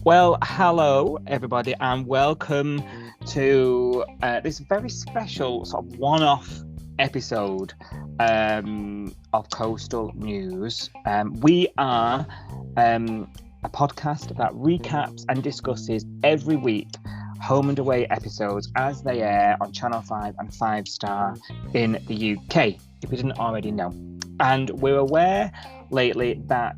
Well, hello everybody, and welcome to this very special sort of one-off episode of Coastal News. We are a podcast that recaps and discusses every week home and away episodes as they air on Channel 5 and 5 Star in the UK, if you didn't already know. And we're aware lately that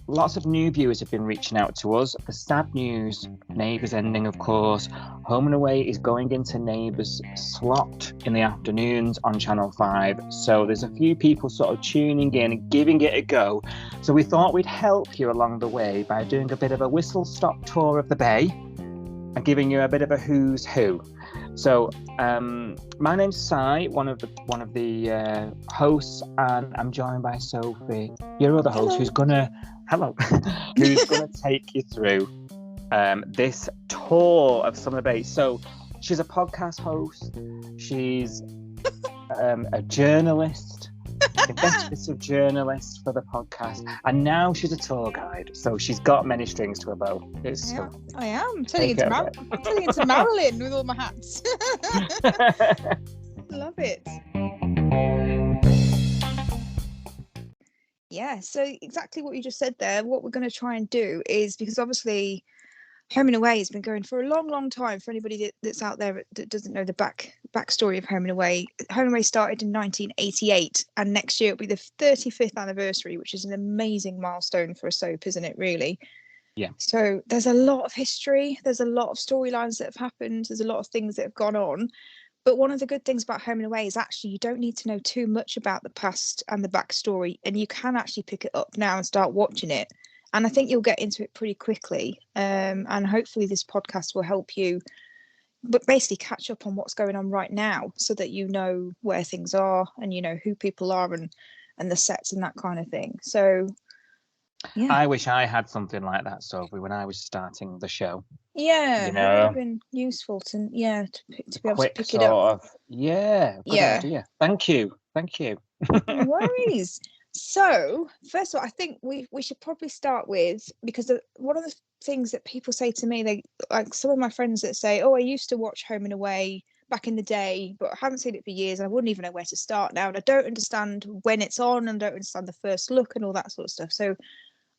lots of new viewers have been reaching out to us. The sad news, Neighbours ending, of course. Home and Away is going into Neighbours slot in the afternoons on Channel 5. So there's a few people sort of tuning in and giving it a go. So we thought we'd help you along the way by doing a bit of a whistle-stop tour of the bay and giving you a bit of a who's who. So my name's Si, one of the hosts, and I'm joined by Sophie, your other host, who's gonna take you through this tour of Summer Bay. So she's a podcast host, she's a journalist, investigative journalist for the podcast, and now she's a tour guide. So she's got many strings to her bow. I am turning into Marilyn with all my hats. Love it. Yeah, so exactly what you just said there. What we're going to try and do is, because obviously Home and Away has been going for a long time. For anybody that's out there that doesn't know the backstory of Home and Away, Home and Away started in 1988, and next year it'll be the 35th anniversary, which is an amazing milestone for a soap, isn't it, really? Yeah. So there's a lot of history, there's a lot of storylines that have happened, there's a lot of things that have gone on. But one of the good things about Home and Away is actually you don't need to know too much about the past and the backstory, and you can actually pick it up now and start watching it. And I think you'll get into it pretty quickly. And hopefully this podcast will help you, but basically catch up on what's going on right now so that you know where things are and you know who people are and the sets and that kind of thing. So, yeah. I wish I had something like that, Sophie, when I was starting the show. Yeah, it would have been useful to be able to pick it up. Good idea. Thank you. No worries. So, first of all, I think we should probably start with, because one of the things that people say to me, they like some of my friends that say, "Oh, I used to watch Home and Away back in the day, but I haven't seen it for years. And I wouldn't even know where to start now, and I don't understand when it's on, and don't understand the first look and all that sort of stuff." So,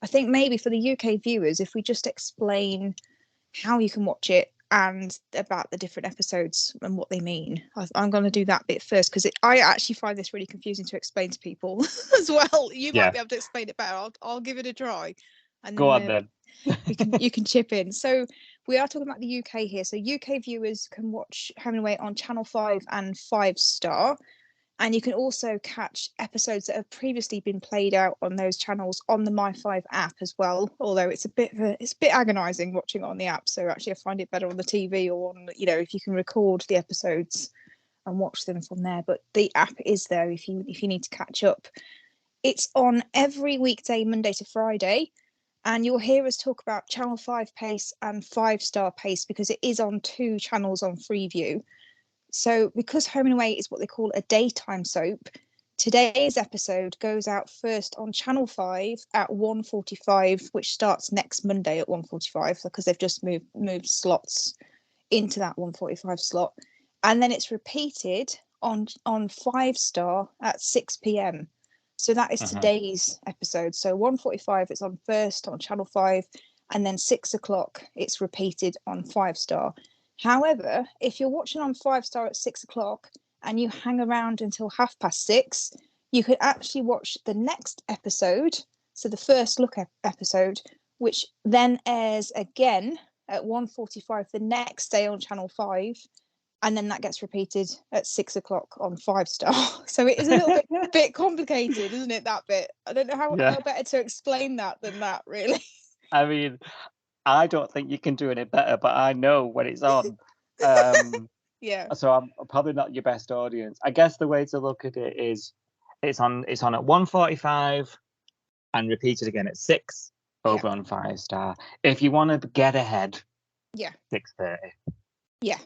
I think maybe for the UK viewers, if we just explain how you can watch it and about the different episodes and what they mean. I'm going to do that bit first, because I actually find this really confusing to explain to people as well. You might be able to explain it better. I'll give it a try. And Go on then. you can chip in. So we are talking about the UK here. So UK viewers can watch Home and Away on Channel 5 and 5 Star. And you can also catch episodes that have previously been played out on those channels on the My5 app as well. Although it's a bit agonising watching it on the app. So actually, I find it better on the TV, or on, if you can record the episodes and watch them from there. But the app is there if you need to catch up. It's on every weekday, Monday to Friday, and you'll hear us talk about Channel 5 Pace and 5 Star Pace because it is on 2 channels on Freeview. So because Home and Away is what they call a daytime soap, today's episode goes out first on Channel 5 at 1:45, which starts next Monday at 1:45, because they've just moved slots into that 1:45 slot. And then it's repeated on 5 Star at 6 p.m. So that is today's episode. So 1:45, it's on first on Channel 5, and then 6 o'clock, it's repeated on 5 Star. However, if you're watching on 5 Star at 6 o'clock and you hang around until 6:30, you could actually watch the next episode, so the first look episode, which then airs again at 1:45 the next day on Channel 5, and then that gets repeated at 6 o'clock on 5 Star. So it is a little bit complicated, isn't it, that bit? I don't know how better to explain that than that, really. I mean, I don't think you can do any better, but I know when it's on. Yeah. So I'm probably not your best audience. I guess the way to look at it is it's on at 1:45 and repeated again at 6 over on 5 Star. If you want to get ahead, 6:30. Yeah.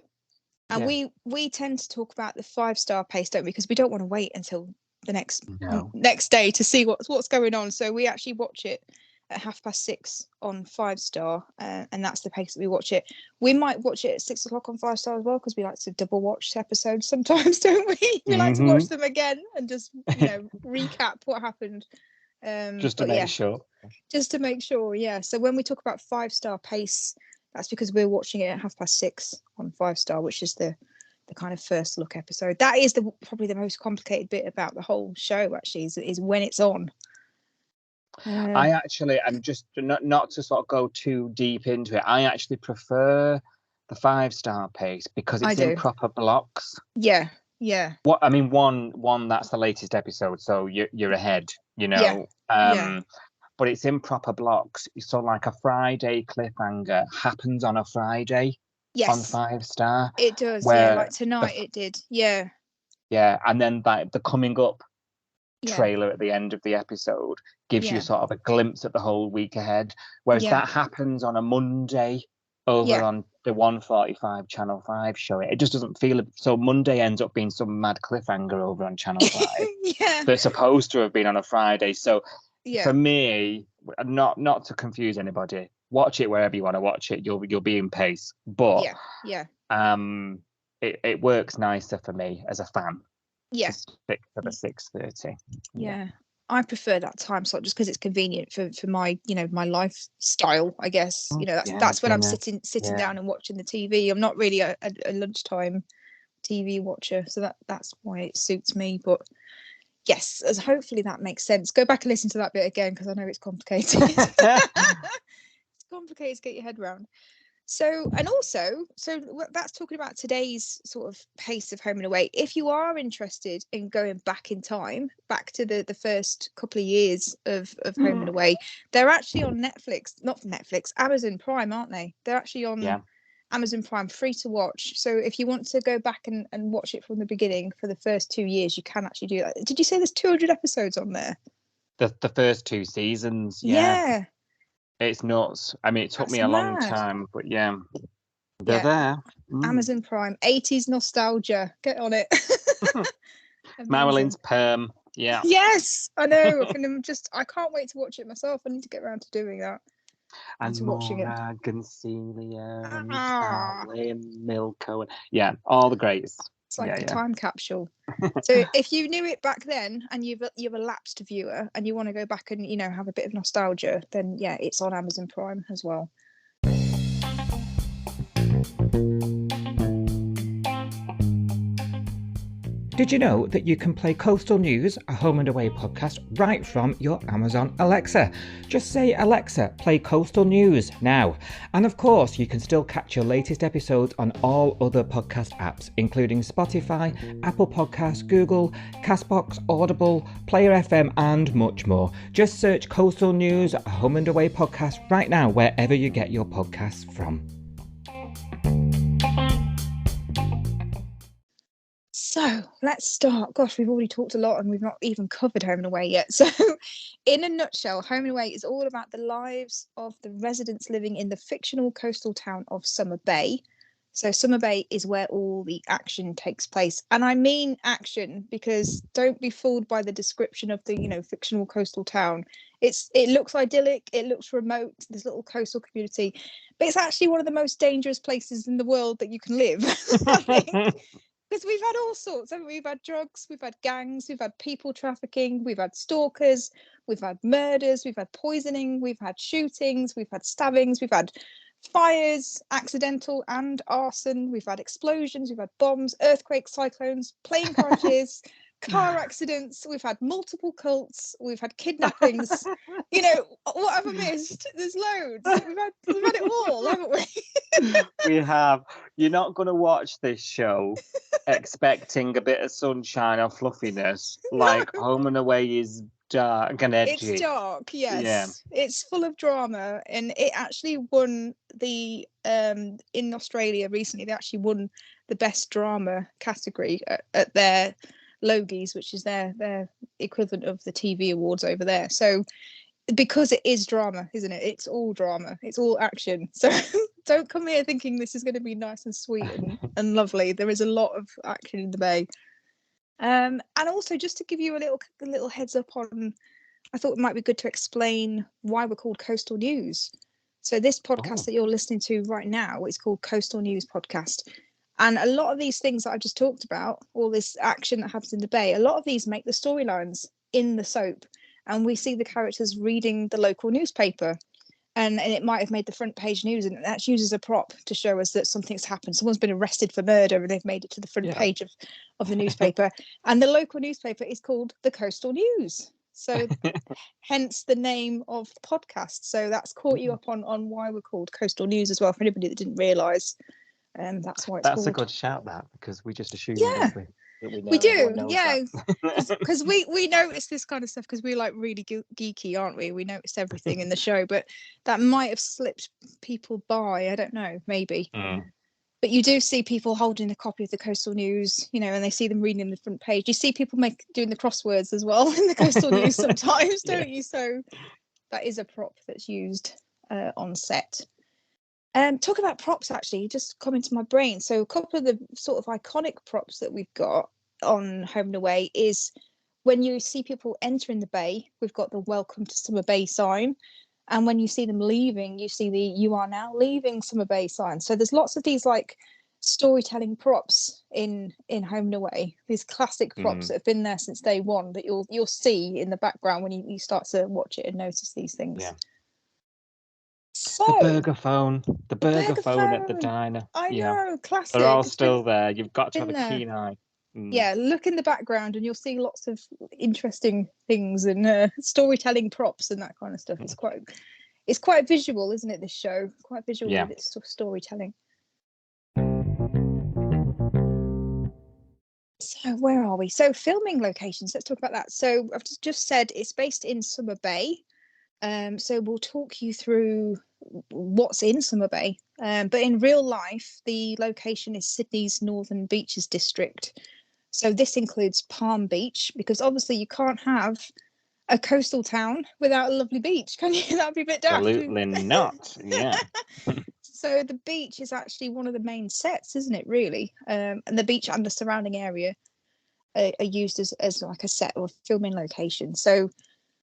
And we tend to talk about the 5 Star Pace, don't we? Because we don't want to wait until the next No. next day to see what's going on. So we actually watch it at 6:30 on 5 Star, and that's the pace that we watch it. We might watch it at 6 o'clock on 5 Star as well, because we like to double watch episodes sometimes, don't we? We like to watch them again and just recap what happened. Just to but make yeah, sure. just to make sure. Yeah. So when we talk about 5 Star pace, that's because we're watching it at 6:30 on 5 Star, which is the kind of first look episode. That is probably the most complicated bit about the whole show, actually, is when it's on. I actually, I'm just not to sort of go too deep into it. I actually prefer the 5 Star pace because I it's do. in proper blocks. Yeah. What I mean, one that's the latest episode, so you're ahead, Yeah. But it's in proper blocks. So like a Friday cliffhanger happens on a Friday on Yes. 5 Star. It does. Yeah. Where Like tonight, it did. Yeah. Yeah, and then like the coming up Yeah. trailer at the end of the episode gives you sort of a glimpse at the whole week ahead. Whereas that happens on a Monday over on the 1:45 Channel 5 show. It just doesn't feel so. Monday ends up being some mad cliffhanger over on Channel 5 Yeah. that's supposed to have been on a Friday. So Yeah. for me, not to confuse anybody, watch it wherever you want to watch it. You'll be in pace. But Yeah. it works nicer for me as a fan. Yeah. To stick for the 6:30. Yeah. I prefer that time slot just because it's convenient for my my lifestyle, I guess. That's when I'm sitting down and watching the TV. I'm not really a lunchtime TV watcher, so that's why it suits me. But yes, as hopefully that makes sense. Go back and listen to that bit again, because I know it's complicated. It's complicated to get your head around. So that's talking about today's sort of pace of Home and Away. If you are interested in going back in time, back to the first couple of years of Home and Away, they're actually on Amazon Prime, aren't they? They're actually on Amazon Prime, free to watch. So if you want to go back and watch it from the beginning for the first 2 years, you can actually do that. Did you say there's 200 episodes on there? The first 2 seasons, Yeah. It's nuts. I mean, it took me a long time, but they're there. Amazon Prime, 80s nostalgia. Get on it. Marilyn's perm. Yeah. Yes, I know. And I can't wait to watch it myself. I need to get around to doing that. And watching it. Morgan, Celia, and Sally, and Milko. Yeah, all the greats. It's like a time capsule. So if you knew it back then and you're a lapsed viewer and you want to go back and have a bit of nostalgia, then it's on Amazon Prime as well. Did you know that you can play Coastal News, a Home and Away podcast, right from your Amazon Alexa? Just say, Alexa, play Coastal News now. And of course, you can still catch your latest episodes on all other podcast apps, including Spotify, Apple Podcasts, Google, Castbox, Audible, Player FM, and much more. Just search Coastal News, a Home and Away podcast right now, wherever you get your podcasts from. So let's start. Gosh, we've already talked a lot and we've not even covered Home and Away yet. So in a nutshell, Home and Away is all about the lives of the residents living in the fictional coastal town of Summer Bay. So Summer Bay is where all the action takes place. And I mean action, because don't be fooled by the description of the, fictional coastal town. It looks idyllic, it looks remote, this little coastal community, but it's actually one of the most dangerous places in the world that you can live. Because we've had all sorts, haven't we? We've had drugs, we've had gangs, we've had people trafficking, we've had stalkers, we've had murders, we've had poisoning, we've had shootings, we've had stabbings, we've had fires, accidental and arson, we've had explosions, we've had bombs, earthquakes, cyclones, plane crashes, car accidents, we've had multiple cults, we've had kidnappings. What have I missed? There's loads. We've had it all, haven't we? We have. You're not going to watch this show expecting a bit of sunshine or fluffiness. Like Home and Away is dark and edgy. It's dark, yes. Yeah. It's full of drama, and it actually won the in Australia recently. They actually won the best drama category at their Logies, which is their equivalent of the TV awards over there. So because it is drama, isn't it? It's all drama, it's all action. So don't come here thinking this is going to be nice and sweet and lovely. There is a lot of action in the Bay. And also, just to give you a little heads up on, I thought it might be good to explain why we're called Coastal News. So this podcast that you're listening to right now is called Coastal News Podcast. And a lot of these things that I've just talked about, all this action that happens in the bay, a lot of these make the storylines in the soap. And we see the characters reading the local newspaper. And it might have made the front page news, and that's used as a prop to show us that something's happened. Someone's been arrested for murder and they've made it to the front page of the newspaper. And the local newspaper is called the Coastal News. So hence the name of the podcast. So that's caught you up on why we're called Coastal News as well, for anybody that didn't realise. That's why it's That's called. a good shout, that, because we just assume, Yeah. don't we? We do, yeah, because we notice this kind of stuff because we're like really geeky, aren't we? We notice everything in the show, but that might have slipped people by. I don't know, maybe. But you do see people holding a copy of the Coastal News, you know, and they see them reading the front page. You see people doing the crosswords as well in the Coastal News sometimes, don't you? So that is a prop that's used on set. Talk about props, actually, just come into my brain. So a couple of the sort of iconic props that we've got on Home and Away is when you see people entering the bay, we've got the Welcome to Summer Bay sign. And when you see them leaving, you see the You Are Now Leaving Summer Bay sign. So there's lots of these like storytelling props in Home and Away, these classic props that have been there since day one that you'll see in the background when you start to watch it and notice these things. Yeah. So, the burger phone at the diner. I know, classic. They're all still there. You've got to have a keen eye. Yeah, look in the background and you'll see lots of interesting things and storytelling props and that kind of stuff. It's quite visual, isn't it, this show? Quite visual with its sort of storytelling. So where are we? So filming locations, let's talk about that. So I've just said it's based in Summer Bay. So we'll talk you through what's in Summer Bay. But in real life, the location is Sydney's Northern Beaches district. So this includes Palm Beach, because obviously you can't have a coastal town without a lovely beach, can you? That'd be a bit daft. Absolutely not. Yeah. So the beach is actually one of the main sets, isn't it, really? And the beach and the surrounding area are used as like a set or filming location. So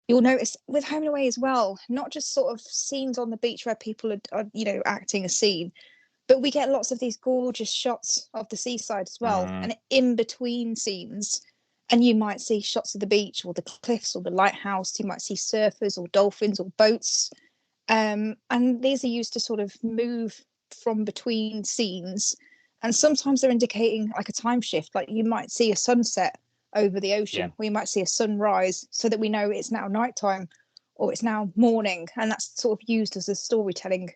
you'll notice with Home and Away as well, not just sort of scenes on the beach where people are acting a scene, but we get lots of these gorgeous shots of the seaside as well, and in between scenes. And you might see shots of the beach or the cliffs or the lighthouse. You might see surfers or dolphins or boats. And these are used to sort of move from between scenes. And sometimes they're indicating like a time shift, like you might see a sunset over the ocean, or you might see a sunrise, so that we know it's now nighttime or it's now morning. And that's sort of used as a storytelling.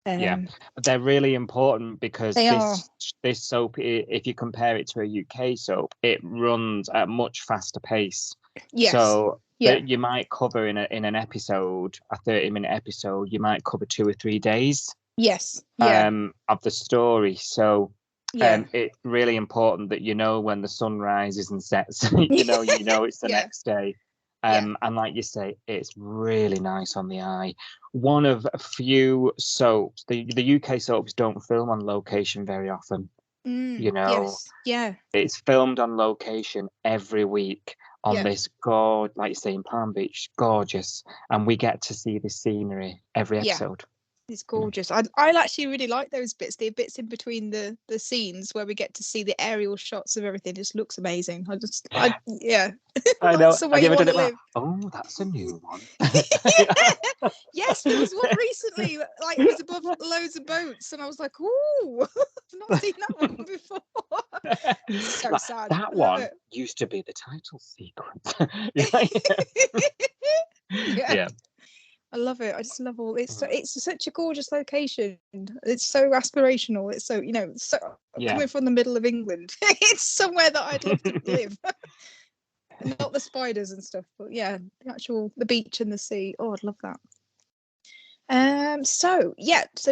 But they're really important because this soap, if you compare it to a UK soap, it runs at a much faster pace. Yes. So you might cover in an episode, a 30-minute episode, you might cover 2 or 3 days. Yes. Of the story. So it's really important that when the sun rises and sets. you know it's the next day. And like you say, it's really nice on the eye. One of a few soaps, the UK soaps don't film on location very often. It's filmed on location every week on this like you say, in Palm Beach, gorgeous, and we get to see the scenery every episode. It's gorgeous. I actually really like those bits. The bits in between the scenes where we get to see the aerial shots of everything. It just looks amazing. I I know. That's the way Have you you ever want done to it? live. Oh, that's a new one. Yes, there was one recently. Like it was above loads of boats, and I was like, "Ooh, I've not seen that one before." So sad. That one used to be the title sequence. Yeah. I love it. I just love all it's such a gorgeous location. It's so aspirational. It's so coming from the middle of England. It's somewhere that I'd love to live. Not the spiders and stuff, but the beach and the sea. Oh, I'd love that. So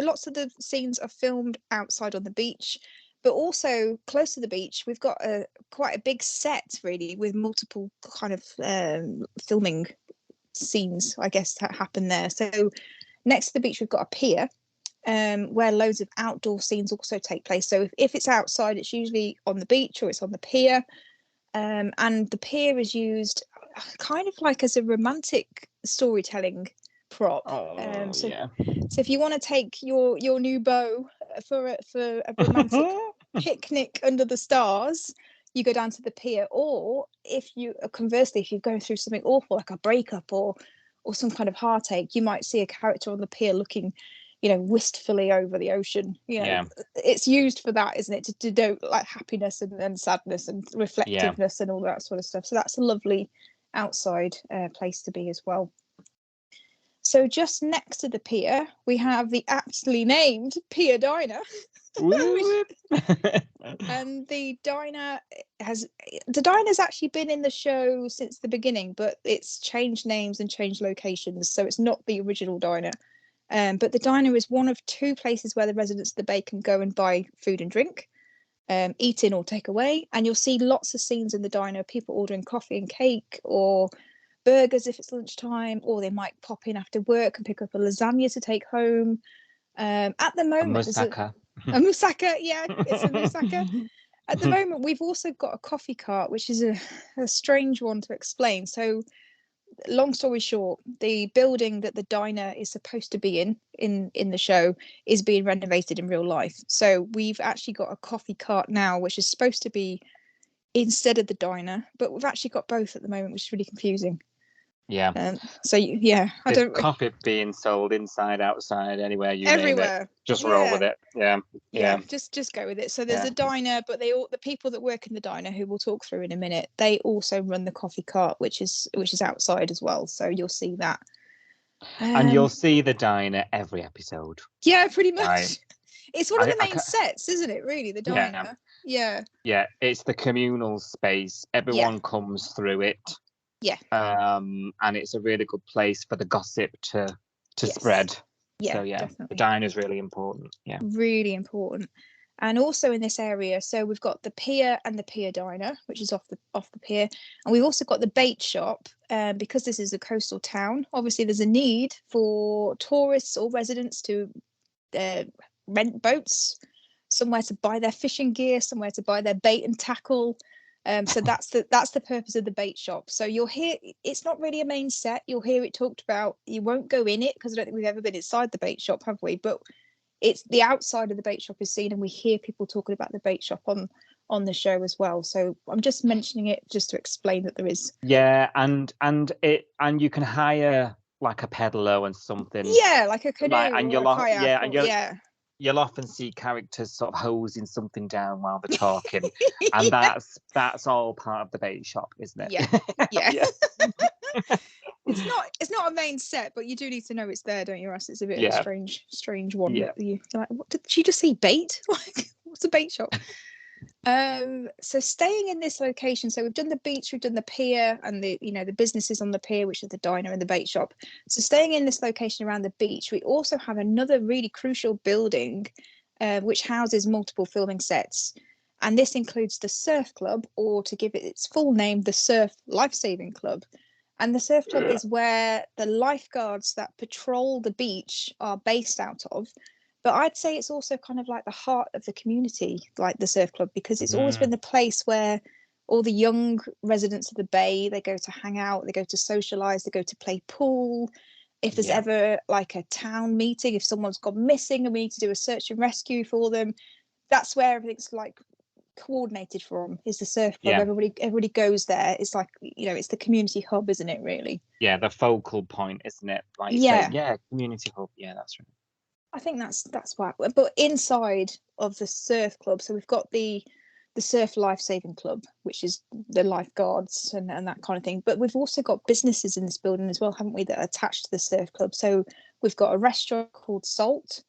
lots of the scenes are filmed outside on the beach, but also close to the beach we've got quite a big set, really, with multiple kind of filming scenes, I guess, that happen there. So next to the beach we've got a pier where loads of outdoor scenes also take place. So if it's outside, it's usually on the beach or it's on the pier. And the pier is used kind of like as a romantic storytelling prop. So if you want to take your new beau for a romantic picnic under the stars, you go down to the pier. Or if you conversely, if you're going through something awful like a breakup or some kind of heartache, you might see a character on the pier looking, wistfully over the ocean. It's used for that, isn't it, to denote like happiness and sadness and reflectiveness and all that sort of stuff. So that's a lovely outside place to be as well. So just next to the pier, we have the aptly named Pier Diner. And the diner's actually been in the show since the beginning, but it's changed names and changed locations, so it's not the original diner. But the diner is one of 2 places where the residents of the bay can go and buy food and drink, eat in or take away. And you'll see lots of scenes in the diner, people ordering coffee and cake or burgers if it's lunchtime, or they might pop in after work and pick up a lasagna to take home. At the moment, a moussaka. A moussaka, yeah, it's a moussaka. At the moment, we've also got a coffee cart, which is a strange one to explain. So, long story short, the building that the diner is supposed to be in the show is being renovated in real life. So we've actually got a coffee cart now, which is supposed to be instead of the diner, but we've actually got both at the moment, which is really confusing. There's coffee being sold inside, outside, anywhere you everywhere. Name it. Just roll with it. Just go with it. So there's a diner, but the people that work in the diner, who we'll talk through in a minute, they also run the coffee cart, which is outside as well. So you'll see that. And you'll see the diner every episode. Yeah, pretty much. Right. It's one of the main sets, isn't it? Really, the diner. Yeah. It's the communal space. Everyone comes through it. Yeah. And it's a really good place for the gossip to spread. Yeah. So definitely. The diner is really important. Yeah. Really important. And also in this area, so we've got the pier and the pier diner, which is off the pier, and we've also got the bait shop. Because this is a coastal town, obviously there's a need for tourists or residents to rent boats, somewhere to buy their fishing gear, somewhere to buy their bait and tackle. So that's the purpose of the bait shop. So you'll hear, it's not really a main set. You'll hear it talked about. You won't go in it because I don't think we've ever been inside the bait shop, have we? But it's the outside of the bait shop is seen, and we hear people talking about the bait shop on the show as well. So I'm just mentioning it just to explain that there is. Yeah, and you can hire like a peddler and something. Yeah, like a canoe or a kayak. You'll often see characters sort of hosing something down while they're talking, and that's all part of the bait shop, isn't it? Yeah. It's not a main set, but you do need to know it's there, don't you? Or else it's a bit of a strange one. Yeah. You're like, what did she just say? Bait? Like, what's a bait shop? So staying in this location, so we've done the beach, we've done the pier, and the businesses on the pier, which is the diner and the bait shop. So staying in this location around the beach, we also have another really crucial building, which houses multiple filming sets, and this includes the Surf Club, or to give it its full name, the Surf Lifesaving Club. And the Surf Club is where the lifeguards that patrol the beach are based out of. But I'd say it's also kind of like the heart of the community, like the Surf Club, because it's always been the place where all the young residents of the bay, they go to hang out, they go to socialise, they go to play pool. If there's ever like a town meeting, if someone's gone missing and we need to do a search and rescue for them, that's where everything's like coordinated from, is the Surf Club. Everybody goes there. It's like, it's the community hub, isn't it, really? Yeah, the focal point, isn't it? Like community hub. Yeah, that's right. I think that's why. But inside of the Surf Club, so we've got the Surf Lifesaving Club, which is the lifeguards and that kind of thing. But we've also got businesses in this building as well, haven't we, that are attached to the Surf Club. So we've got a restaurant called Salt.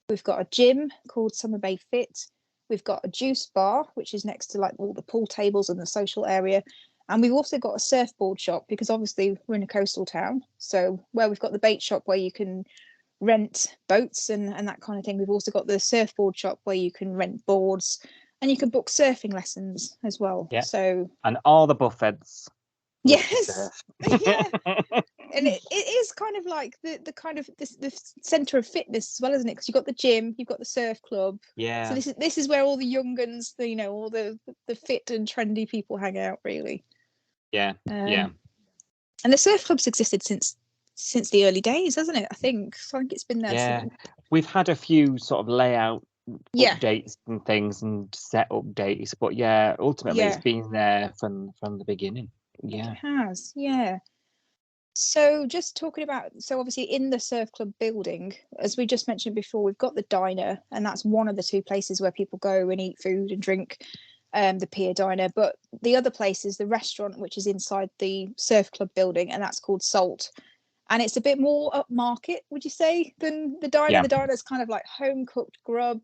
We've got a gym called Summer Bay Fit. We've got a juice bar, which is next to like all the pool tables and the social area. And we've also got a surfboard shop, because obviously we're in a coastal town. So where we've got the bait shop where you can rent boats and that kind of thing, we've also got the surfboard shop where you can rent boards and you can book surfing lessons as well. Yeah. So and all the buffets. Yes. Yeah. and it is kind of like the kind of the center of fitness as well, isn't it? Because you've got the gym, you've got the surf club. Yeah. So this is where all the young guns, all the fit and trendy people hang out, really. Yeah. Yeah. And the surf club's existed since the early days, hasn't it? I think it's been there. Yeah. Since... We've had a few sort of layout Yeah. updates and things and set updates, but yeah, ultimately it's been there from the beginning. Yeah. It has. Yeah. So just talking about, so obviously in the surf club building, as we just mentioned before, we've got the diner, and that's one of the two places where people go and eat food and drink, the pier diner. But the other place is the restaurant, which is inside the surf club building, and that's called Salt. And it's a bit more upmarket, would you say, than the diner? Yeah. The diner is kind of like home cooked grub,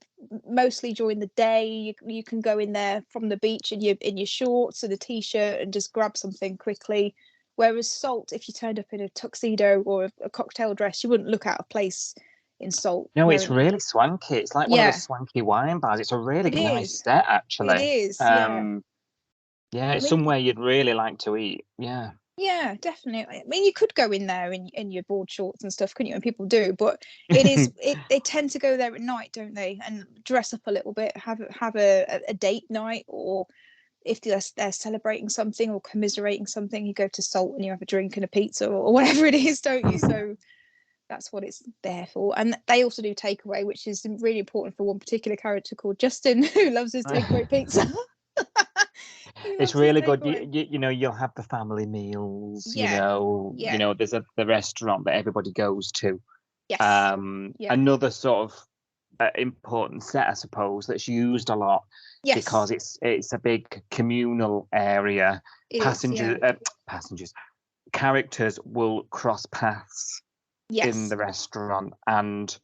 mostly during the day. You can go in there from the beach in your shorts and a t-shirt and just grab something quickly. Whereas Salt, if you turned up in a tuxedo or a cocktail dress, you wouldn't look out of place in Salt. No, it's really swanky. It's like one of the swanky wine bars. It's a really nice set, actually. It is, yeah, it's somewhere you'd really like to eat. Yeah. Yeah, definitely. I mean, you could go in there in your board shorts and stuff, couldn't you? And people do, but it is they tend to go there at night, don't they? And dress up a little bit, have a date night, or if they're celebrating something or commiserating something, you go to Salt and you have a drink and a pizza or whatever it is, don't you? So that's what it's there for. And they also do takeaway, which is really important for one particular character called Justin, who loves his takeaway pizza. It's really good. You know, you'll have the family meals. You know, there's the restaurant that everybody goes to. Yes. Another sort of important set, I suppose, that's used a lot because it's a big communal area. Characters will cross paths in the restaurant, and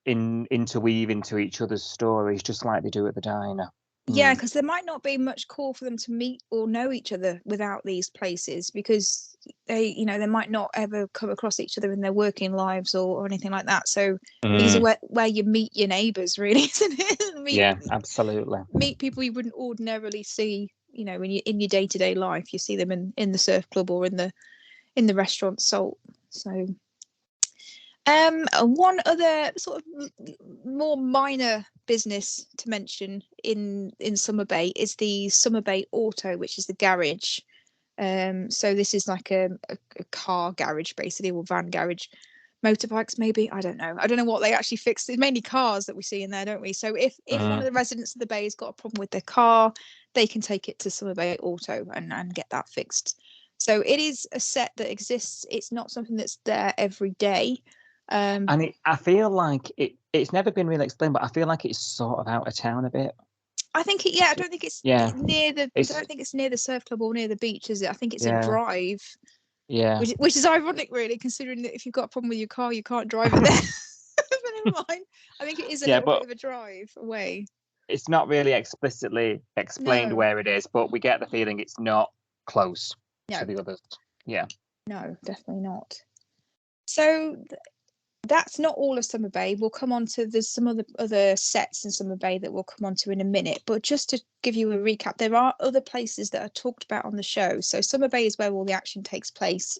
interweave into each other's stories, just like they do at the diner. Yeah, because there might not be much call for them to meet or know each other without these places, because they might not ever come across each other in their working lives or anything like that. So these are where you meet your neighbours, really, isn't it? Absolutely. Meet people you wouldn't ordinarily see, in your day-to-day life. You see them in the surf club or in the restaurant Salt. So one other sort of more minor business to mention in Summer Bay is the Summer Bay Auto, which is the garage. So this is like a car garage, basically, or van garage. Motorbikes, maybe, I don't know what they actually fix. It's mainly cars that we see in there, don't we? So if one of the residents of the bay has got a problem with their car, they can take it to Summer Bay Auto and get that fixed. So it is a set that exists. It's not something that's there every day. And I feel like it's never been really explained, but I feel like it's sort of out of town a bit. I think I don't think it's near the. I don't think it's near the surf club or near the beach, is it? I think it's a drive. Yeah. Which is ironic, really, considering that if you've got a problem with your car, you can't drive it there. But never mind. I think it is a little bit of a drive away. It's not really explicitly explained where it is, but we get the feeling it's not close to the others. Yeah. No, definitely not. So that's not all of Summer Bay. We'll come on to, there's some other sets in Summer Bay that we'll come on to in a minute. But just to give you a recap, there are other places that are talked about on the show. So Summer Bay is where all the action takes place.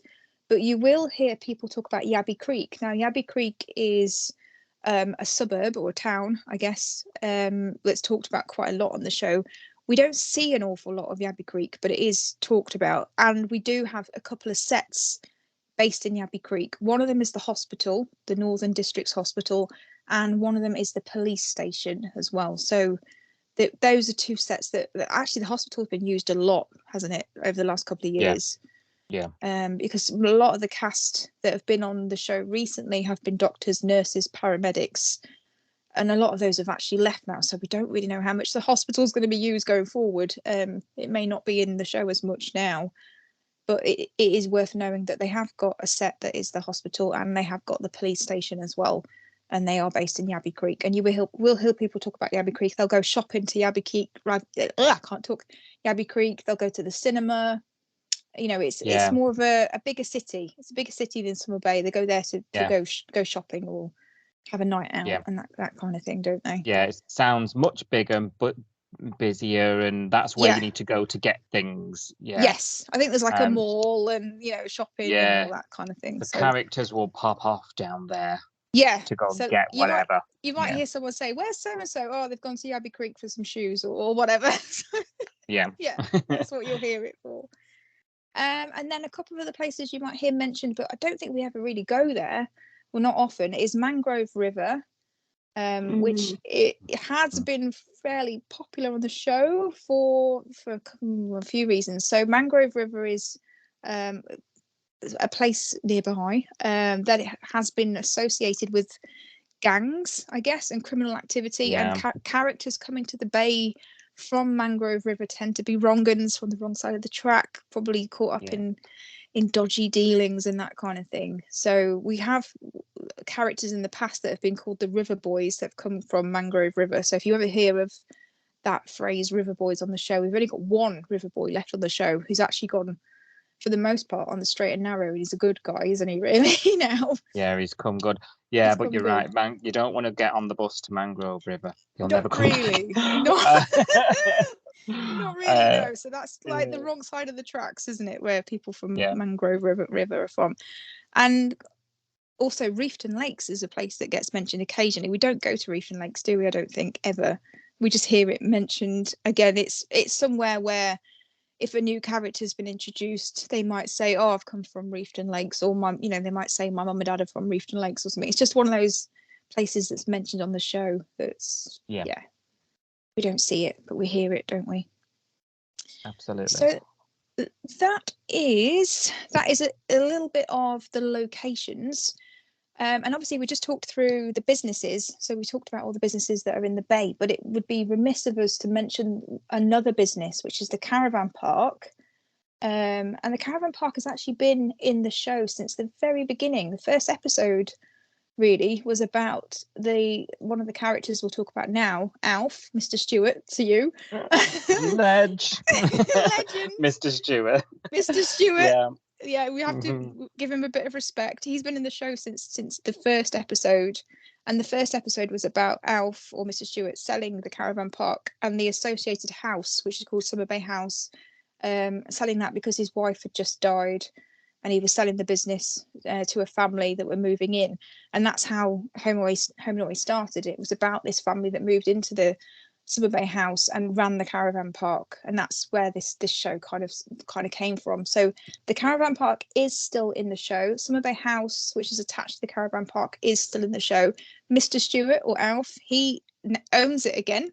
But you will hear people talk about Yabby Creek. Now, Yabby Creek is a suburb or a town, I guess, that's talked about quite a lot on the show. We don't see an awful lot of Yabby Creek, but it is talked about. And we do have a couple of sets based in Yabby Creek. One of them is the hospital, the Northern Districts Hospital, and one of them is the police station as well. So those are two sets that actually the hospital has been used a lot, hasn't it, over the last couple of years? Yeah. Because a lot of the cast that have been on the show recently have been doctors, nurses, paramedics, and a lot of those have actually left now. So we don't really know how much the hospital is going to be used going forward. It may not be in the show as much now. But it is worth knowing that they have got a set that is the hospital, and they have got the police station as well, and they are based in Yabby Creek. And you will hear people talk about Yabby Creek. They'll go shopping to Yabby Creek. I can't talk. Yabby Creek. They'll go to the cinema. It's more of a bigger city. It's a bigger city than Summer Bay. They go there to go shopping or have a night out and that kind of thing, don't they? Yeah, it sounds much bigger, but busier, and that's where Yeah. you need to go to get things. Yeah. Yes, I think there's like a Um, mall and shopping and yeah. all that kind of thing. The So characters will pop off down there yeah, to go so get whatever. you might Yeah. hear someone say, "Where's so and so?" Oh, they've gone to Abbey Creek for some shoes or whatever. Yeah. Yeah, that's what you'll hear it for. And then a couple of other places you might hear mentioned, but I don't think we ever really go there. Well, not often. Is Mangrove River, which it has been fairly popular on the show for a few reasons. So Mangrove River is a place nearby that it has been associated with gangs, I guess, and criminal activity. Yeah. And characters coming to the bay from Mangrove River tend to be wrong uns from the wrong side of the track, probably caught up Yeah. in dodgy dealings and that kind of thing. So we have characters in the past that have been called the River Boys that have come from Mangrove River. So if you ever hear of that phrase River Boys on the show, we've only got one River Boy left on the show who's actually gone for the most part on the straight and narrow. He's a good guy, isn't he, really? Now Yeah, he's come good. Yeah, he's but come you're good. right, man. You don't want to get on the bus to Mangrove River. You'll Not never come really. back. Not really, no. So that's like the yeah. wrong side of the tracks, isn't it? Where people from Yeah. Mangrove River are from. And also Reefton Lakes is a place that gets mentioned occasionally. We don't go to Reefton Lakes, do we? I don't think ever. We just hear it mentioned. Again, it's somewhere where if a new character's been introduced, they might say, "Oh, I've come from Reefton Lakes," or they might say, "My mum and dad are from Reefton Lakes," or something. It's just one of those places that's mentioned on the show. That's yeah. We don't see it, but we hear it, don't we? Absolutely. So that is a little bit of the locations. And obviously we just talked through the businesses. So we talked about all the businesses that are in the bay, but it would be remiss of us to mention another business, which is the caravan park. And the caravan park has actually been in the show since the very beginning. The first episode really was about one of the characters we'll talk about now, Alf, Mr. Stewart, to you. Legend. Mr. Stewart. Mr. Stewart. Yeah, we have Mm-hmm. to give him a bit of respect. He's been in the show since the first episode, and the first episode was about Alf, or Mr. Stewart, selling the caravan park and the associated house, which is called Summer Bay House, selling that because his wife had just died, and he was selling the business to a family that were moving in, and that's how Home and Away started. It was about this family that moved into the Summer Bay House and ran the caravan park, and that's where this show kind of came from. So the caravan park is still in the show. Summer Bay House, which is attached to the caravan park, is still in the show. Mr. Stewart, or Alf, he owns it again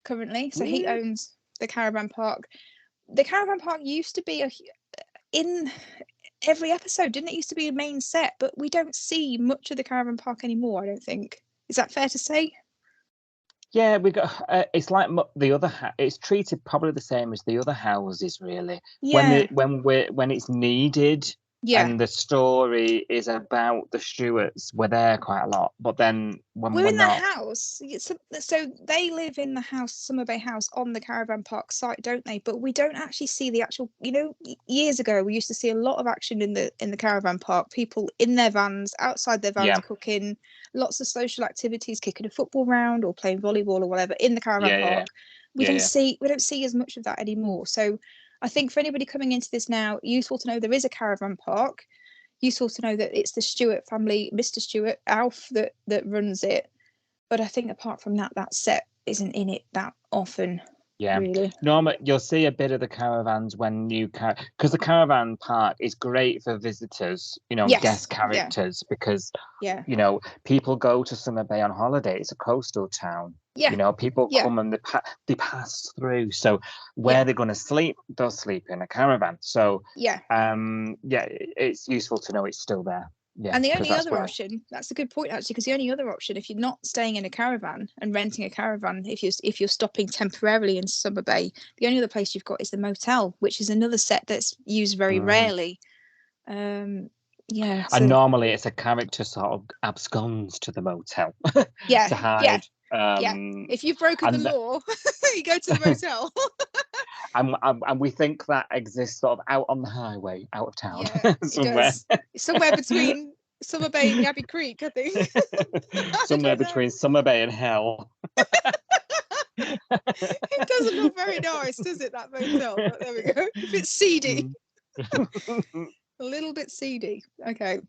currently, so he owns the caravan park. The caravan park used to be in every episode, didn't it? Used to be a main set, but we don't see much of the caravan park anymore, I don't think. Is that fair to say? Yeah, we got. It's like the other. It's treated probably the same as the other houses, really. Yeah. When it's needed. Yeah. And the story is about the Stewarts. We're there quite a lot, but then when we're in not... the house, so they live in the house, Summer Bay House, on the caravan park site, don't they? But we don't actually see the actual. Years ago we used to see a lot of action in the caravan park. People in their vans, outside their vans, cooking. Lots of social activities, kicking a football round or playing volleyball or whatever in the caravan park. We don't see as much of that anymore. So I think for anybody coming into this now, useful to know there is a caravan park. Useful to know that it's the Stewart family, Mr. Stewart, Alf, that runs it. But I think apart from that set isn't in it that often. Yeah, really. Norma, you'll see a bit of the caravans when because the caravan park is great for visitors, guest characters, because people go to Summer Bay on holiday. It's a coastal town. Yeah. People come and they pass through. So where they're going to sleep, they'll sleep in a caravan. So it's useful to know it's still there. Yeah, and the only other option, that's a good point actually, because the only other option, if you're not staying in a caravan and renting a caravan, if you're stopping temporarily in Summer Bay, the only other place you've got is the motel, which is another set that's used very rarely. And normally it's a character sort of absconds to the motel to hide. If you've broken the law, you go to the motel. and we think that exists sort of out on the highway, out of town, somewhere between Summer Bay and Abbey Creek, I think. Somewhere between Summer Bay and hell. It doesn't look very nice, does it, that motel? But there we go. If it's seedy. A little bit seedy. Okay.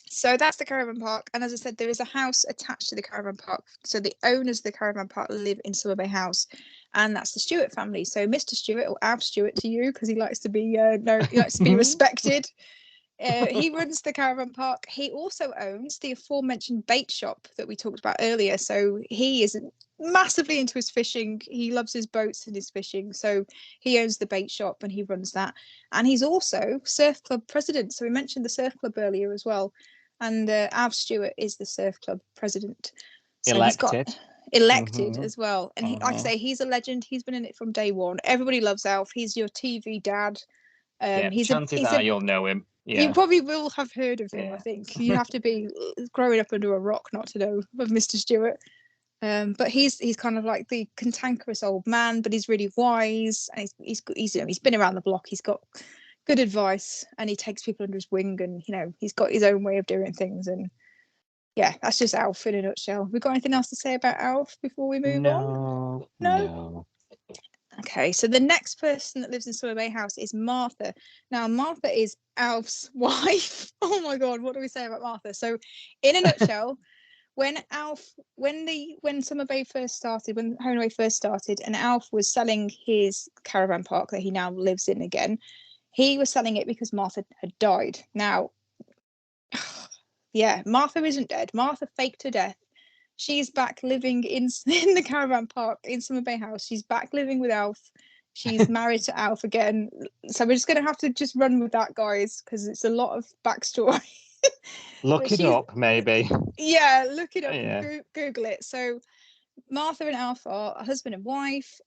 So that's the caravan park. And as I said, there is a house attached to the caravan park. So the owners of the caravan park live in Summer Bay House. And that's the Stewart family. So Mr. Stewart, or Alf Stewart to you, because he likes to be respected. He runs the caravan park. He also owns the aforementioned bait shop that we talked about earlier. So he is massively into his fishing. He loves his boats and his fishing. So he owns the bait shop and he runs that. And he's also surf club president. So we mentioned the surf club earlier as well. And Alf Stewart is the surf club president. So Elected. He's got elected as well. And like I say, he's a legend. He's been in it from day one. Everybody loves Alf. He's your TV dad. Chances are you'll know him. Yeah. You probably will have heard of him. I think you have to be growing up under a rock not to know of Mr. Stewart. But he's kind of like the cantankerous old man, but he's really wise, and he's been around the block. He's got good advice, and he takes people under his wing, and he's got his own way of doing things. And yeah, that's just Alf in a nutshell. We got anything else to say about Alf before we move on? No. Okay, so the next person that lives in Summer Bay House is Martha. Now, Martha is Alf's wife. Oh my God, what do we say about Martha? So, in a nutshell, when Summer Bay first started, when Home and Away first started, and Alf was selling his caravan park that he now lives in again, he was selling it because Martha had died. Now, yeah, Martha isn't dead. Martha faked her death. She's back living in the caravan park in Summer Bay House. She's back living with Alf. She's married to Alf again. So we're just going to have to just run with that, guys, because it's a lot of backstory. Look it up, maybe. Yeah, look it up. Yeah. Google it. So Martha and Alf are a husband and wife.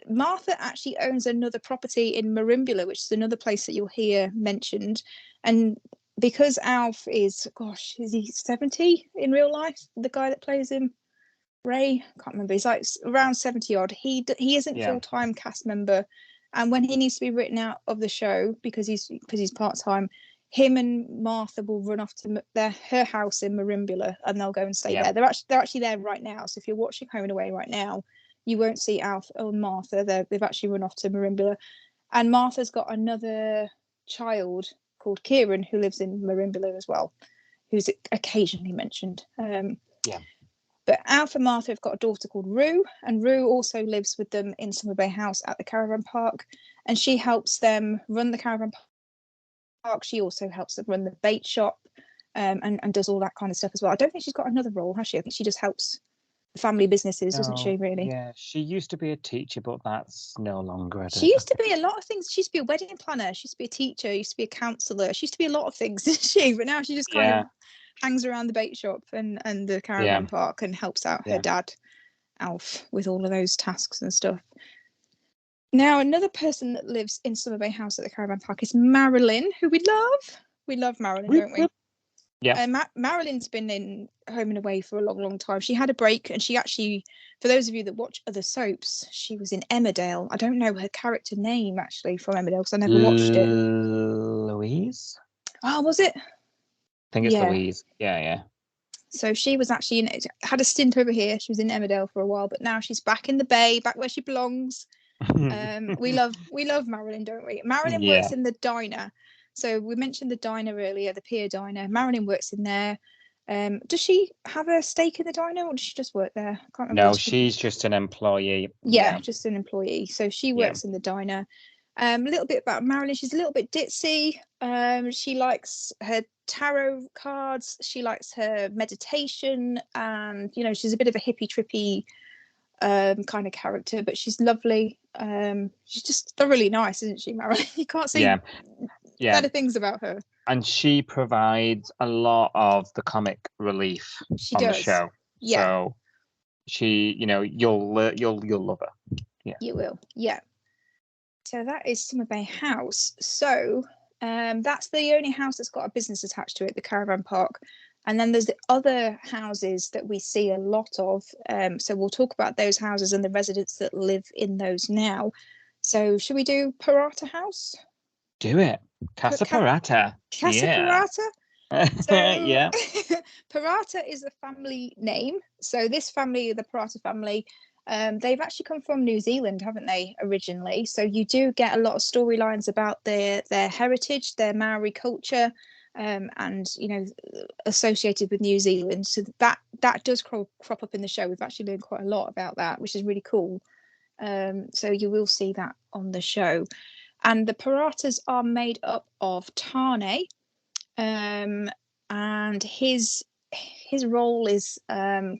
Martha actually owns another property in Merimbula, which is another place that you'll hear mentioned. And because Alf is he 70 in real life? The guy that plays him, Ray, I can't remember. He's like around 70 odd. He isn't full-time cast member, and when he needs to be written out of the show because he's part-time, him and Martha will run off to her house in Merimbula, and they'll go and stay there. They're actually there right now. So if you're watching Home and Away right now, you won't see Alf or Martha. They've actually run off to Merimbula, and Martha's got another child called Kieran, who lives in Merimbula as well, who's occasionally mentioned. But Alf and Martha have got a daughter called Rue, and Rue also lives with them in Summer Bay House at the caravan park, and she helps them run the caravan park. She also helps them run the bait shop, and does all that kind of stuff as well. I don't think she's got another role, has she? I think she just helps family businesses, doesn't she, really? Yeah, she used to be a teacher, but that's no longer. She used to be a lot of things. She used to be a wedding planner. She used to be a teacher. She used to be a counsellor. She used to be a lot of things, didn't she? But now she just kind of hangs around the bait shop and the caravan park and helps out her dad, Alf, with all of those tasks and stuff. Now, another person that lives in Summer Bay House at the caravan park is Marilyn, who we love. We love Marilyn, don't we? Yeah. Marilyn's been in Home and Away for a long, long time. She had a break, and she actually, for those of you that watch other soaps, she was in Emmerdale. I don't know her character name, actually, from Emmerdale, because I never watched it. Louise? Oh, was it? I think it's Louise. Yeah. So she was actually had a stint over here. She was in Emmerdale for a while, but now she's back in the Bay, back where she belongs. We love Marilyn, don't we? Marilyn works in the diner. So we mentioned the diner earlier, the Pier Diner. Marilyn works in there. Does she have a stake in the diner, or does she just work there? I can't remember. No, she's just an employee. Yeah, just an employee. So she works in the diner. A little bit about Marilyn. She's a little bit ditzy. She likes her tarot cards. She likes her meditation, and she's a bit of a hippie trippy kind of character, but she's lovely. She's just thoroughly nice, isn't she, Marilyn? You can't say better things about her. And she provides a lot of the comic relief on the show. Yeah. So she, you'll love her. Yeah. You will. Yeah. So that is Summer Bay House. So that's the only house that's got a business attached to it, the caravan park. And then there's the other houses that we see a lot of. So we'll talk about those houses and the residents that live in those now. So should we do Parata House? Do it. Casa Parata. Casa Parata? So Yeah. Parata is a family name. So this family, the Parata family, they've actually come from New Zealand, haven't they, originally? So you do get a lot of storylines about their heritage, their Maori culture, and associated with New Zealand. So that does crop up in the show. We've actually learned quite a lot about that, which is really cool. So you will see that on the show. And the Paratas are made up of Tane, and his role is I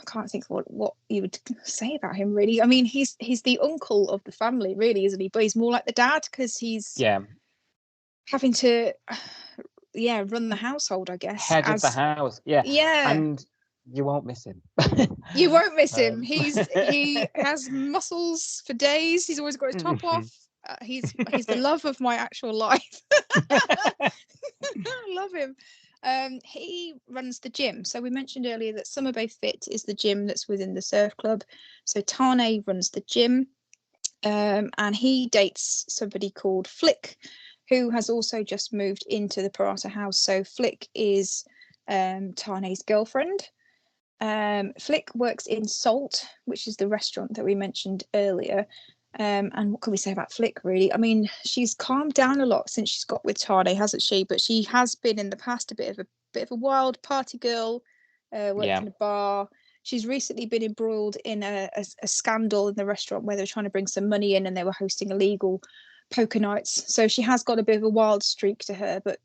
can't think of what you would say about him, really. I mean, he's the uncle of the family, really, isn't he? But he's more like the dad, because he's having to run the household, I guess. Head of the house. Yeah. And you won't miss him. You won't miss him. He has muscles for days. He's always got his top off. He's the love of my actual life. I love him. He runs the gym. So we mentioned earlier that Summer Bay Fit is the gym that's within the surf club. So Tane runs the gym, and he dates somebody called Flick, who has also just moved into the Parata house. So Flick is Tane's girlfriend. Flick works in Salt, which is the restaurant that we mentioned earlier. And what can we say about Flick, really? I mean, she's calmed down a lot since she's got with Tane, hasn't she? But she has been in the past a bit of a wild party girl, worked in a bar. She's recently been embroiled in a scandal in the restaurant where they were trying to bring some money in, and they were hosting illegal poker nights. So she has got a bit of a wild streak to her, but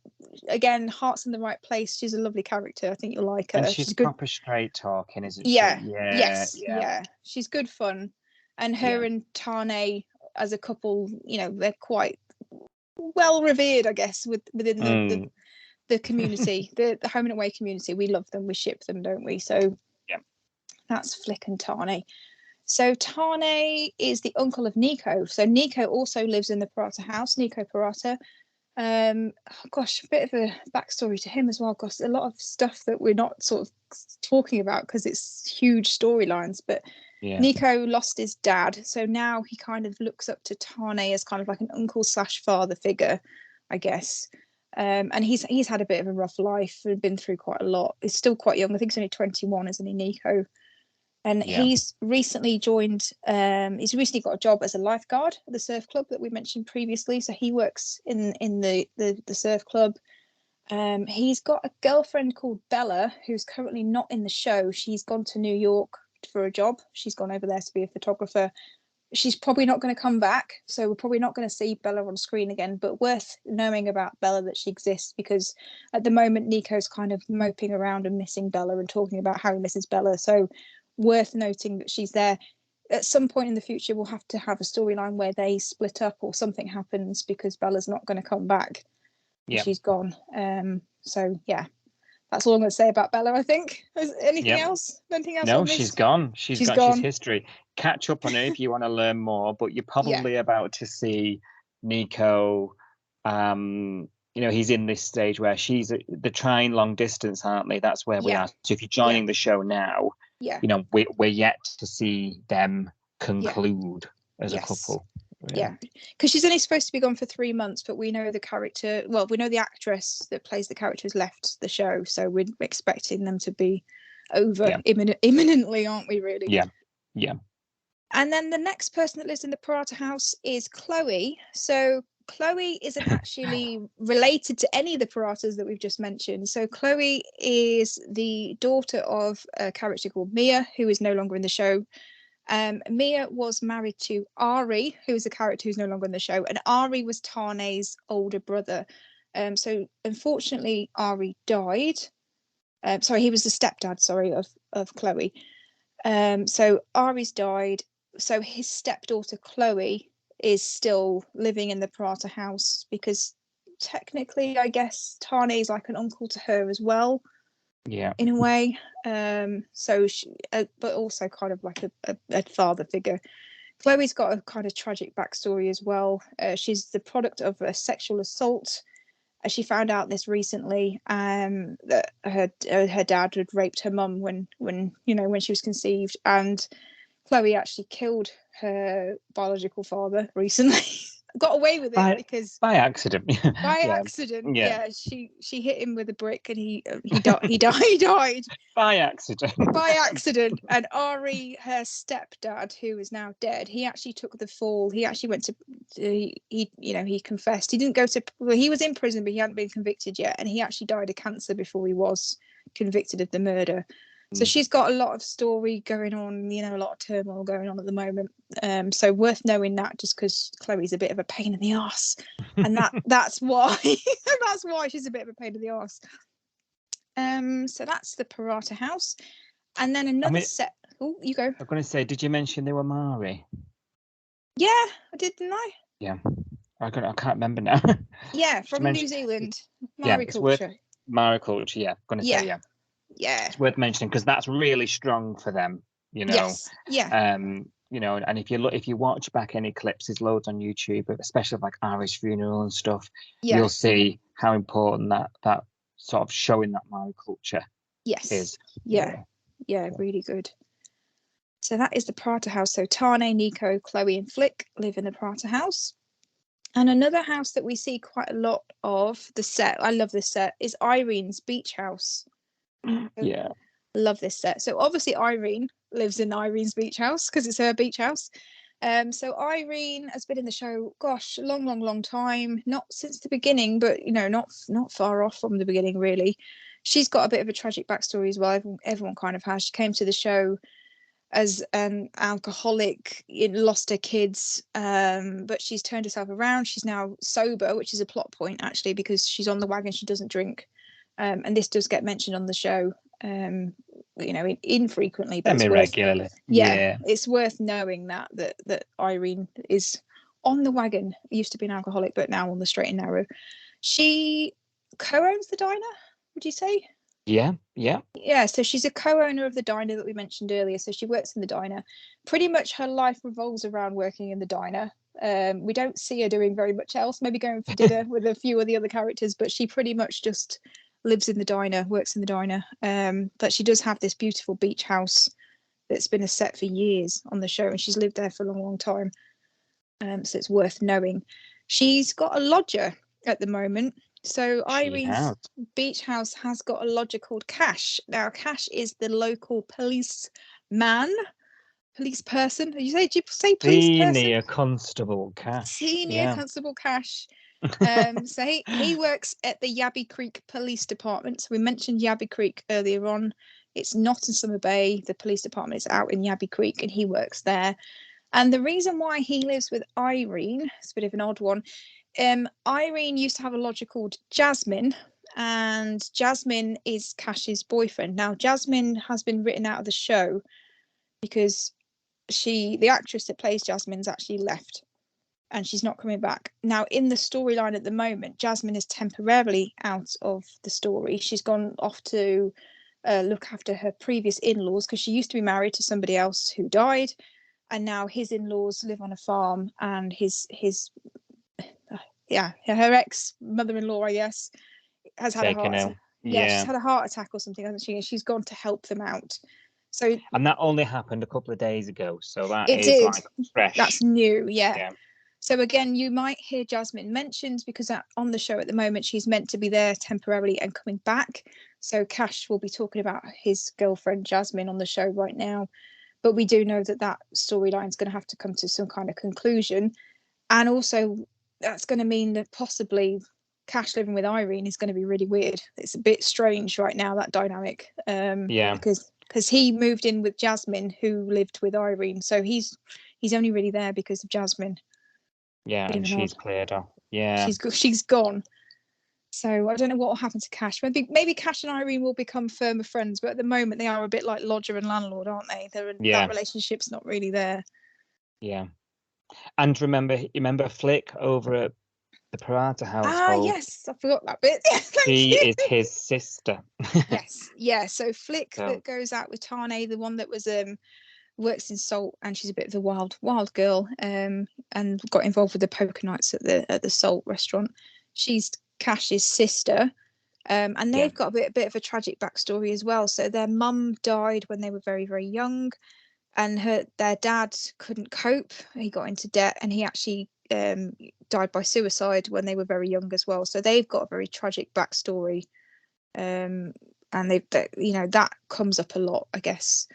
again, heart's in the right place. She's a lovely character. I think you'll like her. And she's good. proper straight talking, isn't she? Yeah. She's good fun. And her and Tane as a couple, they're quite well revered, I guess, within the community, the home and away community. We love them, we ship them, don't we? So that's Flick and Tane. So Tane is the uncle of Nico. So Nico also lives in the Parata house, Nico Parata. Gosh, a bit of a backstory to him as well, because a lot of stuff that we're not sort of talking about because it's huge storylines. But Nico lost his dad, so now he kind of looks up to Tane as kind of like an uncle / father figure, I guess. And he's had a bit of a rough life and been through quite a lot. He's still quite young. I think he's only 21, isn't he, Nico? And he's recently joined, he's recently got a job as a lifeguard at the surf club that we mentioned previously. So he works in the surf club. He's got a girlfriend called Bella, who's currently not in the show. She's gone to New York for a job. She's gone over there to be a photographer. She's probably not going to come back, so we're probably not going to see Bella on screen again, but worth knowing about Bella, that she exists, because at the moment Nico's kind of moping around and missing Bella and talking about how he misses Bella. So worth noting that she's there. At some point in the future, we'll have to have a storyline where they split up or something happens, because Bella's not going to come back. She's gone. So yeah, that's all I'm going to say about Bella, I think. Is anything else? Anything else? No, she's gone. She's gone. She's history. Catch up on her if you want to learn more, but you're probably about to see Nico. He's in this stage where they're trying long distance, aren't they? That's where we are. So if you're joining the show now, we're yet to see them conclude as a couple. Yeah, because she's only supposed to be gone for 3 months, but we know the character. Well, we know the actress that plays the character has left the show, so we're expecting them to be over imminently, aren't we? Really? Yeah. And then the next person that lives in the Parata house is Chloe. So Chloe isn't actually related to any of the Paratas that we've just mentioned. So Chloe is the daughter of a character called Mia, who is no longer in the show. Mia was married to Ari, who is a character who's no longer in the show, and Ari was Tane's older brother. So unfortunately, Ari died. He was the stepdad, of Chloe. So Ari's died. So his stepdaughter Chloe is still living in the Parata house, because technically, I guess Tane is like an uncle to her as well. Yeah, in a way. So she, but also kind of like a father figure. Chloe's got a kind of tragic backstory as well. She's the product of a sexual assault. She found out this recently, that her dad had raped her mum when she was conceived, and Chloe actually killed her biological father recently. got away with it because by accident. by Yeah. accident, Yeah. she hit him with a brick and he died By accident. by accident. And Ari, her stepdad, who is now dead, he actually took the fall. He actually went to he confessed. He didn't go to, well, he was in prison, but he hadn't been convicted yet, and he actually died of cancer before he was convicted of the murder. So she's got a lot of story going on, a lot of turmoil going on at the moment. So worth knowing that, just because Chloe's a bit of a pain in the arse, and that's why that's why she's a bit of a pain in the arse. So that's the Parata house, and then another set. Oh, you go. I'm going to say, did you mention they were Maori? Yeah, I did, didn't I? Yeah, I can't remember now. Yeah, from New Zealand, Maori culture. Maori culture, yeah. I'm going to say, yeah. Yeah, it's worth mentioning because that's really strong for them, Yes. Yeah. And if you watch back any clips, there's loads on YouTube, especially like Irish funeral and stuff. You'll see how important that sort of showing that Maori culture is. Yeah, really good. So that is the Parata house. So Tane, Nico, Chloe, and Flick live in the Parata house. And another house that we see quite a lot of, the set, I love this set, is Irene's beach house. Yeah. Love this set. So obviously Irene lives in Irene's beach house because it's her beach house. So Irene has been in the show, gosh, a long time. Not since the beginning, but not far off from the beginning, really. She's got a bit of a tragic backstory as well. Everyone kind of has. She came to the show as an alcoholic, lost her kids, but she's turned herself around. She's now sober, which is a plot point actually, because she's on the wagon. She doesn't drink, and this does get mentioned on the show. Infrequently, but regularly. It's worth knowing that Irene is on the wagon. Used to be an alcoholic, but now on the straight and narrow. She co-owns the diner, would you say? Yeah. So she's a co-owner of the diner that we mentioned earlier. So she works in the diner. Pretty much her life revolves around working in the diner. We don't see her doing very much else, maybe going for dinner with a few of the other characters, but she pretty much just lives in the diner, works in the diner. But she does have this beautiful beach house that's been a set for years on the show, and she's lived there for a long time. So it's worth knowing. She's got a lodger at the moment. So Irene's beach house has got a lodger called Cash. Now, Cash is the local police person. Did you say police person? Senior Constable Cash. Senior Constable Cash. So he works at the Yabby Creek Police Department. So we mentioned Yabby Creek earlier on. It's not in Summer Bay. The police department is out in Yabby Creek, and he works there. And the reason why he lives with Irene, it's a bit of an odd one. Irene used to have a lodger called Jasmine, and Jasmine is Cash's boyfriend. Now, Jasmine has been written out of the show because the actress that plays Jasmine's actually left, and she's not coming back. Now, in the storyline at the moment, Jasmine is temporarily out of the story. She's gone off to look after her previous in-laws because she used to be married to somebody else who died, and now his in-laws live on a farm, and her ex-mother-in-law, I guess, has had a heart attack. She's had a heart attack or something, hasn't she? And she's gone to help them out. So, and that only happened a couple of days ago, so that is like fresh. That's new, yeah. So again, you might hear Jasmine mentioned because on the show at the moment, she's meant to be there temporarily and coming back. So Cash will be talking about his girlfriend Jasmine on the show right now. But we do know that storyline is going to have to come to some kind of conclusion. And also, that's going to mean that possibly Cash living with Irene is going to be really weird. It's a bit strange right now, that dynamic. Because he moved in with Jasmine, who lived with Irene. So he's only really there because of Jasmine. Yeah, and she's cleared off. Yeah. She's gone. So I don't know what will happen to Cash. Maybe Cash and Irene will become firmer friends, but at the moment they are a bit like lodger and landlord, aren't they? That relationship's not really there. Yeah. And remember Flick over at the Parata household? Yes, I forgot that bit. She is his sister. Yes, yeah. So Flick that goes out with Tane, the one that was works in Salt, and she's a bit of a wild girl, and got involved with the poker nights at the Salt restaurant. She's Cash's sister, and they've got a bit of a tragic backstory as well. So their mum died when they were very, very young, and their dad couldn't cope. He got into debt, and he actually died by suicide when they were very young as well. So they've got a very tragic backstory, and that comes up a lot, I guess,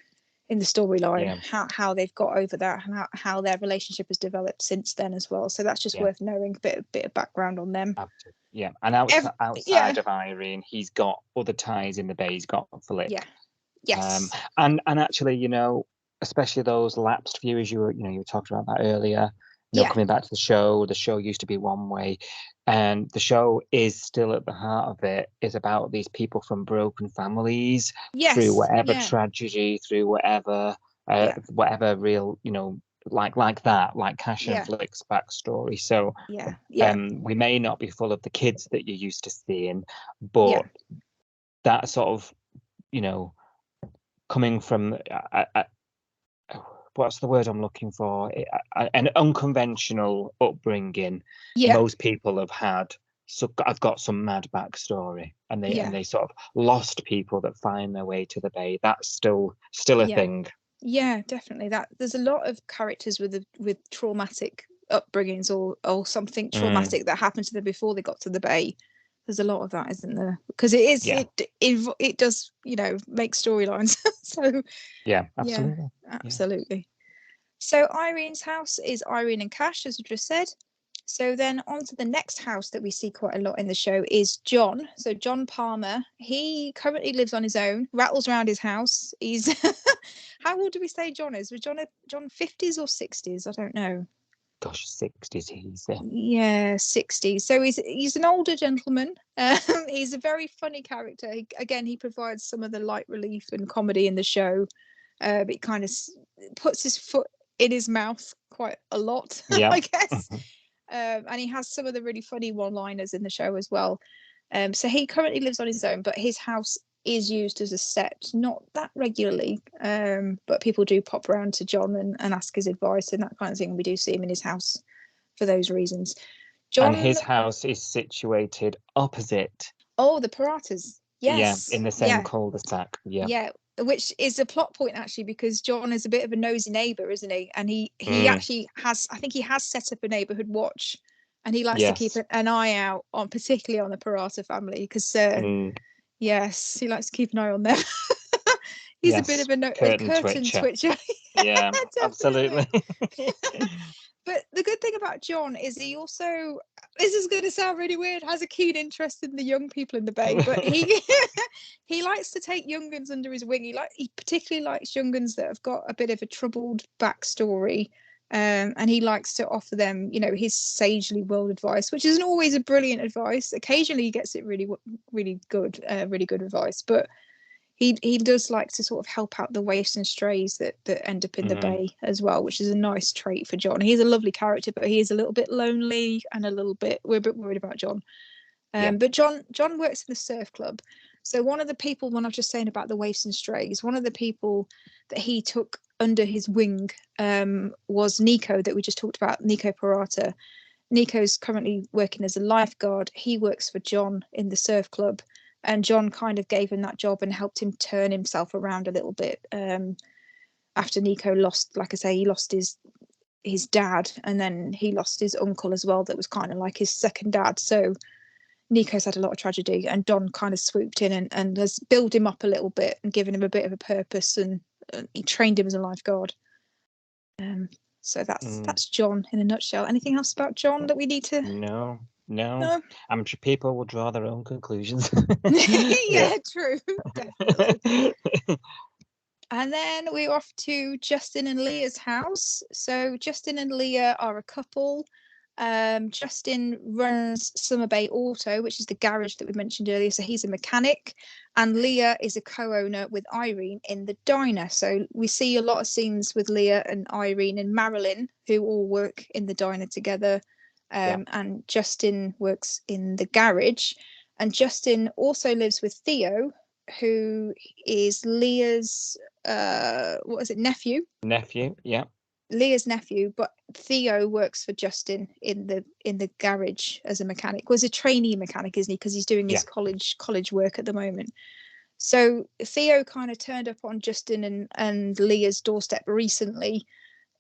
in the storyline. How they've got over that, and how their relationship has developed since then as well. So that's just worth knowing, a bit of background on them. Absolutely. Yeah, and outside of Irene, he's got other ties in the bay. He's got Philip. Yeah. Yes. And actually, especially those lapsed viewers, you were talking about that earlier. Coming back to the show used to be one way, and the show is still at the heart of it. Is about these people from broken families, through whatever tragedy, through whatever real, like that, like Cash and Flick's backstory. So we may not be full of the kids that you're used to seeing, but that sort of, coming from what's the word I'm looking for? An unconventional upbringing. Most people have had. So I've got some mad backstory, and they sort of lost people that find their way to the bay. That's still a thing. Yeah, definitely. That there's a lot of characters with traumatic upbringings or something traumatic that happened to them before they got to the bay. There's a lot of that, isn't there? Because it does, make storylines. So absolutely. Absolutely. So Irene's house is Irene and Cash, as we just said. So then on to the next house that we see quite a lot in the show is John. So John Palmer, he currently lives on his own, rattles around his house. He's how old do we say John is? Was John 50s or 60s? I don't know. Gosh, 60s he's there. Yeah, 60s. So he's an older gentleman. He's a very funny character. He provides some of the light relief and comedy in the show. But he kind of puts his foot in his mouth quite a lot, I guess. And he has some of the really funny one-liners in the show as well. So he currently lives on his own, but his house is used as a set, not that regularly, but people do pop around to John and ask his advice and that kind of thing. We do see him in his house for those reasons. John, and his house is situated opposite. Oh, the Paratas. Yes. Yeah, in the same cul-de-sac. Yeah, which is a plot point actually, because John is a bit of a nosy neighbour, isn't he? And he actually has, I think he has set up a neighbourhood watch, and he likes to keep an eye out on, particularly on the Parata family, because yes, he likes to keep an eye on them. He's a bit of a curtain twitcher. Yeah, absolutely. But the good thing about John is he also, this is going to sound really weird, has a keen interest in the young people in the bay, but he likes to take young uns under his wing. He particularly likes young uns that have got a bit of a troubled backstory, and he likes to offer them, his sagely world advice, which isn't always a brilliant advice. Occasionally he gets it really, really good advice, but he does like to sort of help out the waifs and strays that end up in the bay as well, which is a nice trait for John. He's a lovely character, but he is a little bit lonely and we're a bit worried about John. But John works in the surf club. So one of the people, when I was just saying about the waifs and strays, one of the people that he took under his wing was Nico, that we just talked about, Nico Parata. Nico's currently working as a lifeguard. He works for John in the surf club. And John kind of gave him that job and helped him turn himself around a little bit. After Nico lost, like I say, he lost his dad, and then he lost his uncle as well. That was kind of like his second dad. So Nico's had a lot of tragedy, and Don kind of swooped in and has built him up a little bit and given him a bit of a purpose, and he trained him as a lifeguard. So that's John in a nutshell. Anything else about John that we need to? No. I'm sure people will draw their own conclusions. Yeah, true. Definitely. And then we're off to Justin and Leah's house. So Justin and Leah are a couple. Justin runs Summer Bay Auto, which is the garage that we mentioned earlier. So he's a mechanic, and Leah is a co-owner with Irene in the diner. So we see a lot of scenes with Leah and Irene and Marilyn, who all work in the diner together. And Justin works in the garage, and Justin also lives with Theo, who is Leah's nephew. Leah's nephew, but Theo works for Justin in the garage as a mechanic. Was a trainee mechanic, isn't he? Because he's doing his college work at the moment. So Theo kind of turned up on Justin and Leah's doorstep recently.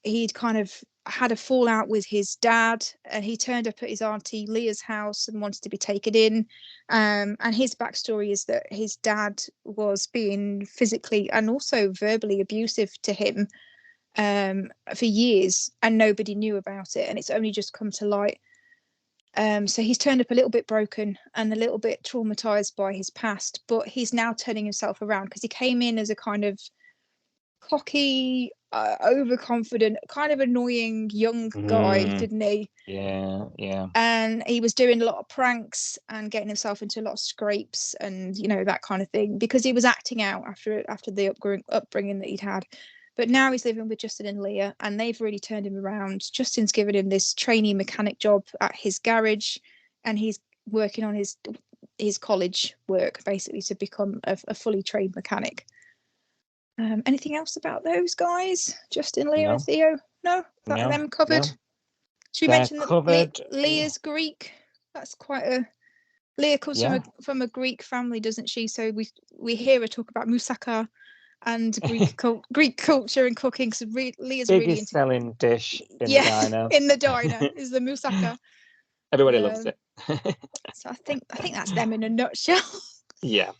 He'd kind of had a fallout with his dad, and he turned up at his auntie Leah's house and wanted to be taken in. And his backstory is that his dad was being physically and also verbally abusive to him for years, and nobody knew about it, and it's only just come to light. So he's turned up a little bit broken and a little bit traumatized by his past, but he's now turning himself around because he came in as a kind of cocky, overconfident, kind of annoying young guy, didn't he? Yeah. And he was doing a lot of pranks and getting himself into a lot of scrapes and, you know, that kind of thing, because he was acting out after the upbringing that he'd had. But now he's living with Justin and Leah, and they've really turned him around. Justin's given him this trainee mechanic job at his garage, and he's working on his college work, basically, to become a fully trained mechanic. Anything else about those guys? Justin, Leah, and Theo? No? That them covered? No. Should we mention that Leah's Greek? That's quite a... Leah comes from a Greek family, doesn't she? So we hear her talk about moussaka and Greek culture and cooking. So Leah's really into selling dish in the diner. In the diner is the moussaka. Everybody loves it. So I think that's them in a nutshell. Yeah.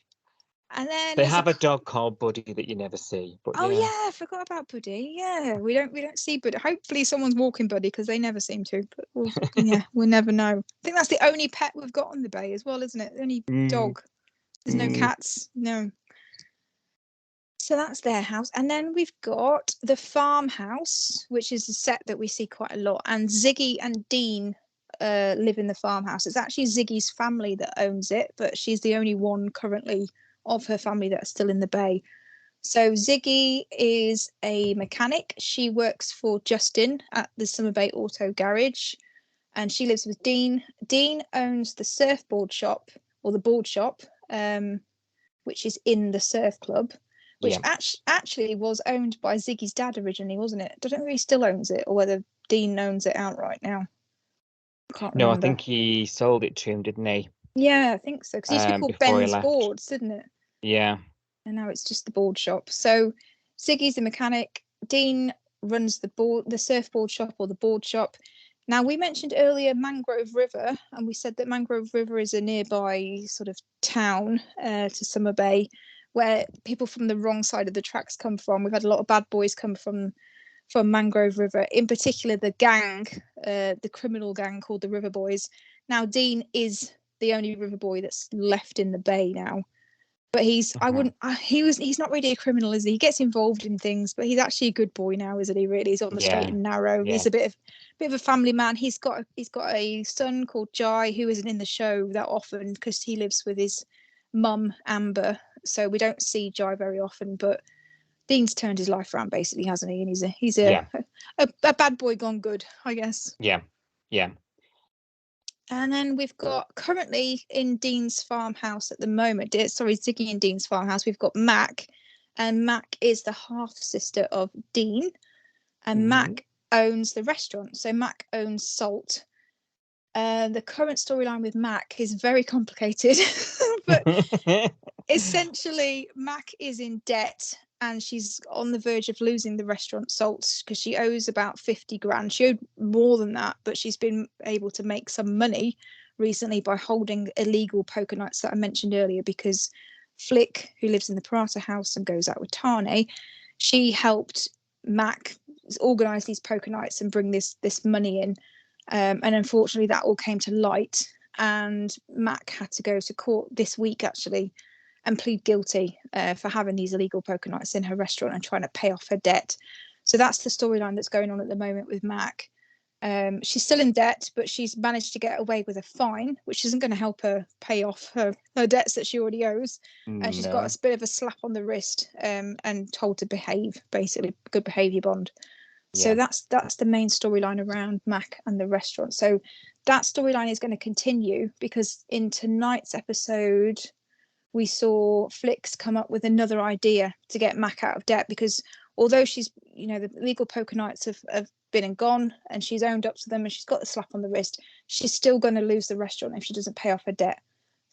And then they have a dog called Buddy that you never see. But I forgot about Buddy. Yeah, we don't see Buddy. Hopefully someone's walking Buddy, because they never seem to. But we'll never know. I think that's the only pet we've got on the bay as well, isn't it? The only dog. There's no cats. No. So that's their house. And then we've got the farmhouse, which is a set that we see quite a lot. And Ziggy and Dean live in the farmhouse. It's actually Ziggy's family that owns it, but she's the only one currently of her family that's still in the bay. So Ziggy is a mechanic. She works for Justin at the Summer Bay Auto Garage, and she lives with Dean. Dean owns the surfboard shop, or the board shop, which is in the surf club, which actually was owned by Ziggy's dad originally, wasn't it? I don't know if he still owns it or whether Dean owns it outright now. I can't remember. I think he sold it to him, didn't he? Yeah, I think so, because it used to be called Ben's Boards, didn't it? Yeah. And now it's just the board shop. So Ziggy's the mechanic. Dean runs the surfboard shop, or the board shop. Now, we mentioned earlier Mangrove River, and we said that Mangrove River is a nearby sort of town to Summer Bay, where people from the wrong side of the tracks come from. We've had a lot of bad boys come from Mangrove River, in particular the gang, the criminal gang called the River Boys. Now, Dean is the only river boy that's left in the bay now, but he's not really a criminal, is he? He gets involved in things, but he's actually a good boy now, isn't he? Really, he's on the straight and narrow. He's a bit of a family man. He's got a son called Jai, who isn't in the show that often because he lives with his mum Amber, so we don't see Jai very often. But Dean's turned his life around, basically, hasn't he? And he's a bad boy gone good, I guess. Yeah. And then we've got currently in Dean's farmhouse at the moment, Ziggy and Dean's farmhouse, we've got Mac, and Mac is the half sister of Dean, and Mac owns the restaurant. So Mac owns Salt. The current storyline with Mac is very complicated, but essentially Mac is in debt, and she's on the verge of losing the restaurant Salt because she owes about 50 grand. She owed more than that, but she's been able to make some money recently by holding illegal poker nights that I mentioned earlier, because Flick, who lives in the Parata house and goes out with Tane, she helped Mac organise these poker nights and bring this money in. And unfortunately that all came to light, and Mac had to go to court this week actually and plead guilty for having these illegal poker nights in her restaurant and trying to pay off her debt. So that's the storyline that's going on at the moment with Mac. She's still in debt, but she's managed to get away with a fine, which isn't going to help her pay off her debts that she already owes. And she's got a bit of a slap on the wrist and told to behave, basically, good behaviour bond. So that's the main storyline around Mac and the restaurant. So that storyline is going to continue, because in tonight's episode, we saw Flicks come up with another idea to get Mac out of debt, because although she's, the legal poker nights have been and gone, and she's owned up to them, and she's got the slap on the wrist, she's still going to lose the restaurant if she doesn't pay off her debt.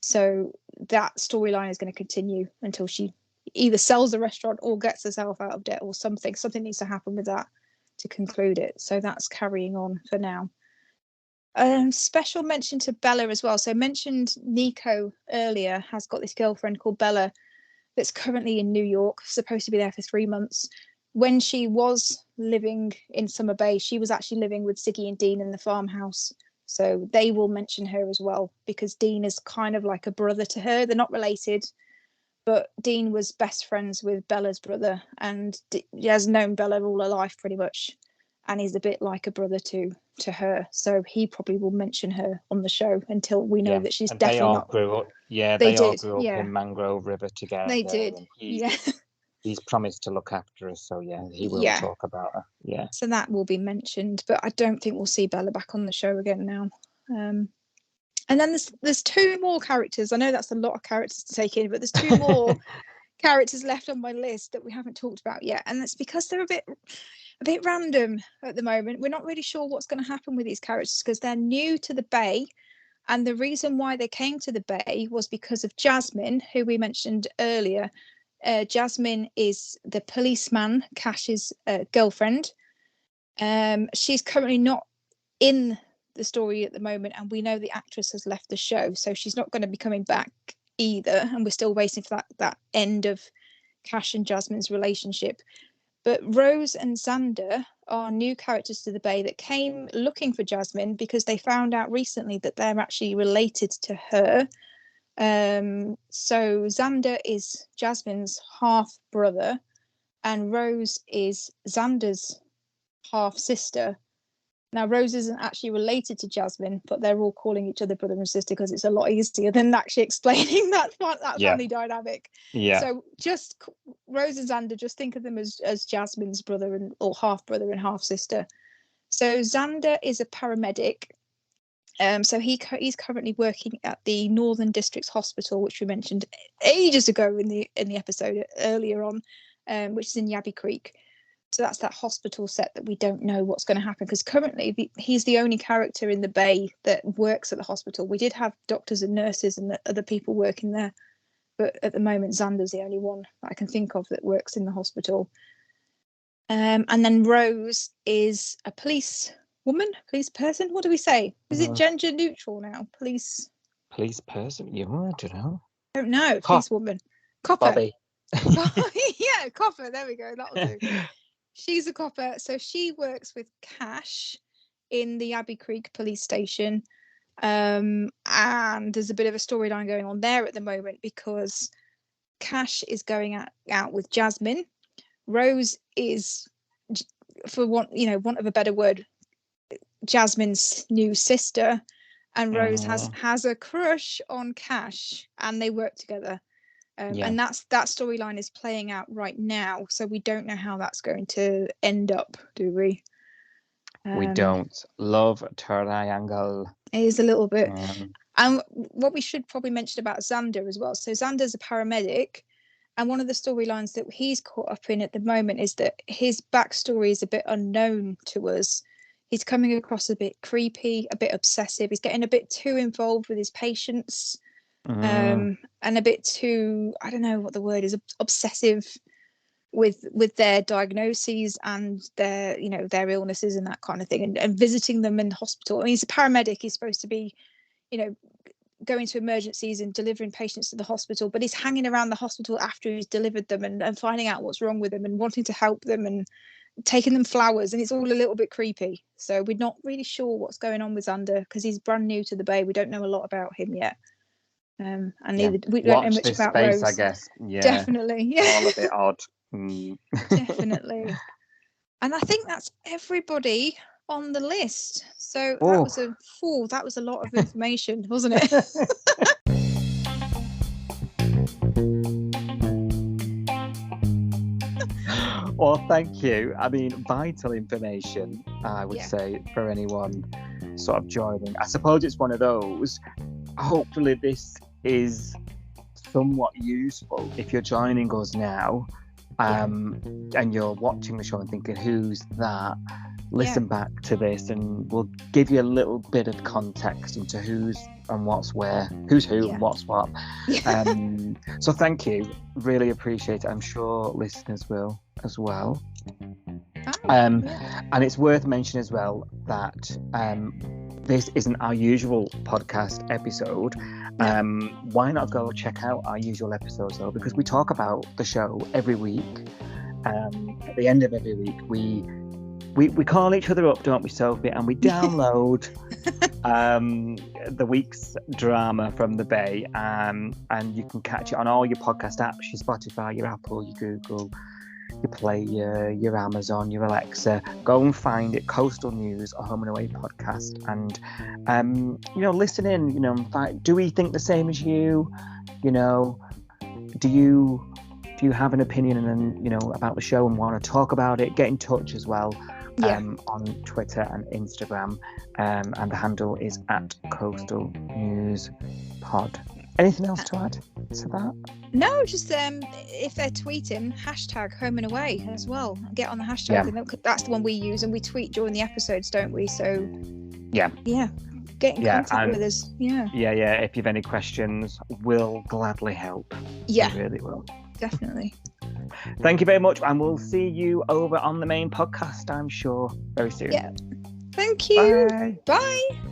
So that storyline is going to continue until she either sells the restaurant or gets herself out of debt, or something needs to happen with that to conclude it. So that's carrying on for now. Special mention to Bella as well. So mentioned Nico earlier has got this girlfriend called Bella that's currently in New York, supposed to be there for 3 months. When she was living in Summer Bay, she was actually living with Siggy and Dean in the farmhouse. So they will mention her as well, because Dean is kind of like a brother to her. They're not related, but Dean was best friends with Bella's brother, and he has known Bella all her life pretty much, and he's a bit like a brother to her. So he probably will mention her on the show until we know that she's definitely not. Grew up. Yeah, They all did, grew up yeah. in Mangrove River together. They did, And yeah. He's promised to look after her, so yeah, he will talk about her. Yeah. So that will be mentioned, but I don't think we'll see Bella back on the show again now. And then there's 2 more characters. I know that's a lot of characters to take in, but there's 2 more characters left on my list that we haven't talked about yet, and that's because they're a bit random at the moment. We're not really sure what's going to happen with these characters because they're new to the Bay, and the reason why they came to the Bay was because of Jasmine, who we mentioned earlier. Jasmine is the policeman, Cash's girlfriend. She's currently not in the story at the moment, and we know the actress has left the show, so she's not going to be coming back either, and we're still waiting for that end of Cash and Jasmine's relationship. But Rose and Xander are new characters to the Bay that came looking for Jasmine because they found out recently that they're actually related to her. So Xander is Jasmine's half brother, and Rose is Xander's half sister. Now, Rose isn't actually related to Jasmine, but they're all calling each other brother and sister because it's a lot easier than actually explaining that family dynamic. Yeah. So just Rose and Xander, just think of them as Jasmine's brother or half brother and half sister. So Xander is a paramedic. So he's currently working at the Northern Districts Hospital, which we mentioned ages ago in the episode earlier on, which is in Yabby Creek. So that's that hospital set that we don't know what's going to happen, because currently he's the only character in the Bay that works at the hospital. We did have doctors and nurses and other people working there, but at the moment Xander's the only one that I can think of that works in the hospital. And then Rose is a police person. What do we say? Is it gender neutral now? Police person? Yeah, I don't know. I don't know. Police woman. Copper. Bobby. Yeah, copper. There we go. That'll do. She's a copper, so she works with Cash in the Abbey Creek police station, and there's a bit of a storyline going on there at the moment because Cash is going out with Jasmine. Rose is, for want of a better word, Jasmine's new sister, and Rose has a crush on Cash, and they work together. And that storyline is playing out right now, so we don't know how that's going to end up, do we? We don't. Love triangle. It is a little bit. And what we should probably mention about Xander as well. So Xander's a paramedic, and one of the storylines that he's caught up in at the moment is that his backstory is a bit unknown to us. He's coming across a bit creepy, a bit obsessive. He's getting a bit too involved with his patients. And a bit too, I don't know what the word is, obsessive with their diagnoses and their illnesses and that kind of thing, and visiting them in the hospital. I mean, he's a paramedic. He's supposed to be, going to emergencies and delivering patients to the hospital, but he's hanging around the hospital after he's delivered them and finding out what's wrong with them and wanting to help them and taking them flowers, and it's all a little bit creepy. So we're not really sure what's going on with Xander because he's brand new to the Bay. We don't know a lot about him yet. And neither we don't know much about space, Rose. I guess. Yeah, definitely. Yeah, all a bit odd. Definitely. And I think that's everybody on the list. So that was a lot of information, wasn't it? Well, thank you. I mean, vital information, I would say, for anyone sort of joining. I suppose it's one of those. Hopefully this is somewhat useful if you're joining us now, and you're watching the show and thinking, who's that? Listen back to this and we'll give you a little bit of context into who's and what's where, who's who and what's what. So thank you, really appreciate it. I'm sure listeners will as well. And it's worth mentioning as well that this isn't our usual podcast episode. Why not go check out our usual episodes though? Because we talk about the show every week. At the end of every week, we call each other up, don't we, Sophie? And we download the week's drama from the Bay, and you can catch it on all your podcast apps: your Spotify, your Apple, your Google, your Play, your Amazon, your Alexa. Go and find it, Coastal News, a Home and Away podcast, and listen in. Do we think the same as you? Do you have an opinion and about the show and want to talk about it? Get in touch as well. On Twitter and Instagram, and the handle is @Coastal News Pod. Anything else to add to that? No, just if they're tweeting, #Home and Away as well. Get on the hashtag. And that's the one we use, and we tweet during the episodes, don't we? So yeah, get in contact with us. Yeah. If you have any questions, we'll gladly help. Yeah, we really will. Definitely. Thank you very much, and we'll see you over on the main podcast, I'm sure, very soon. Yeah. Thank you. Bye. Bye.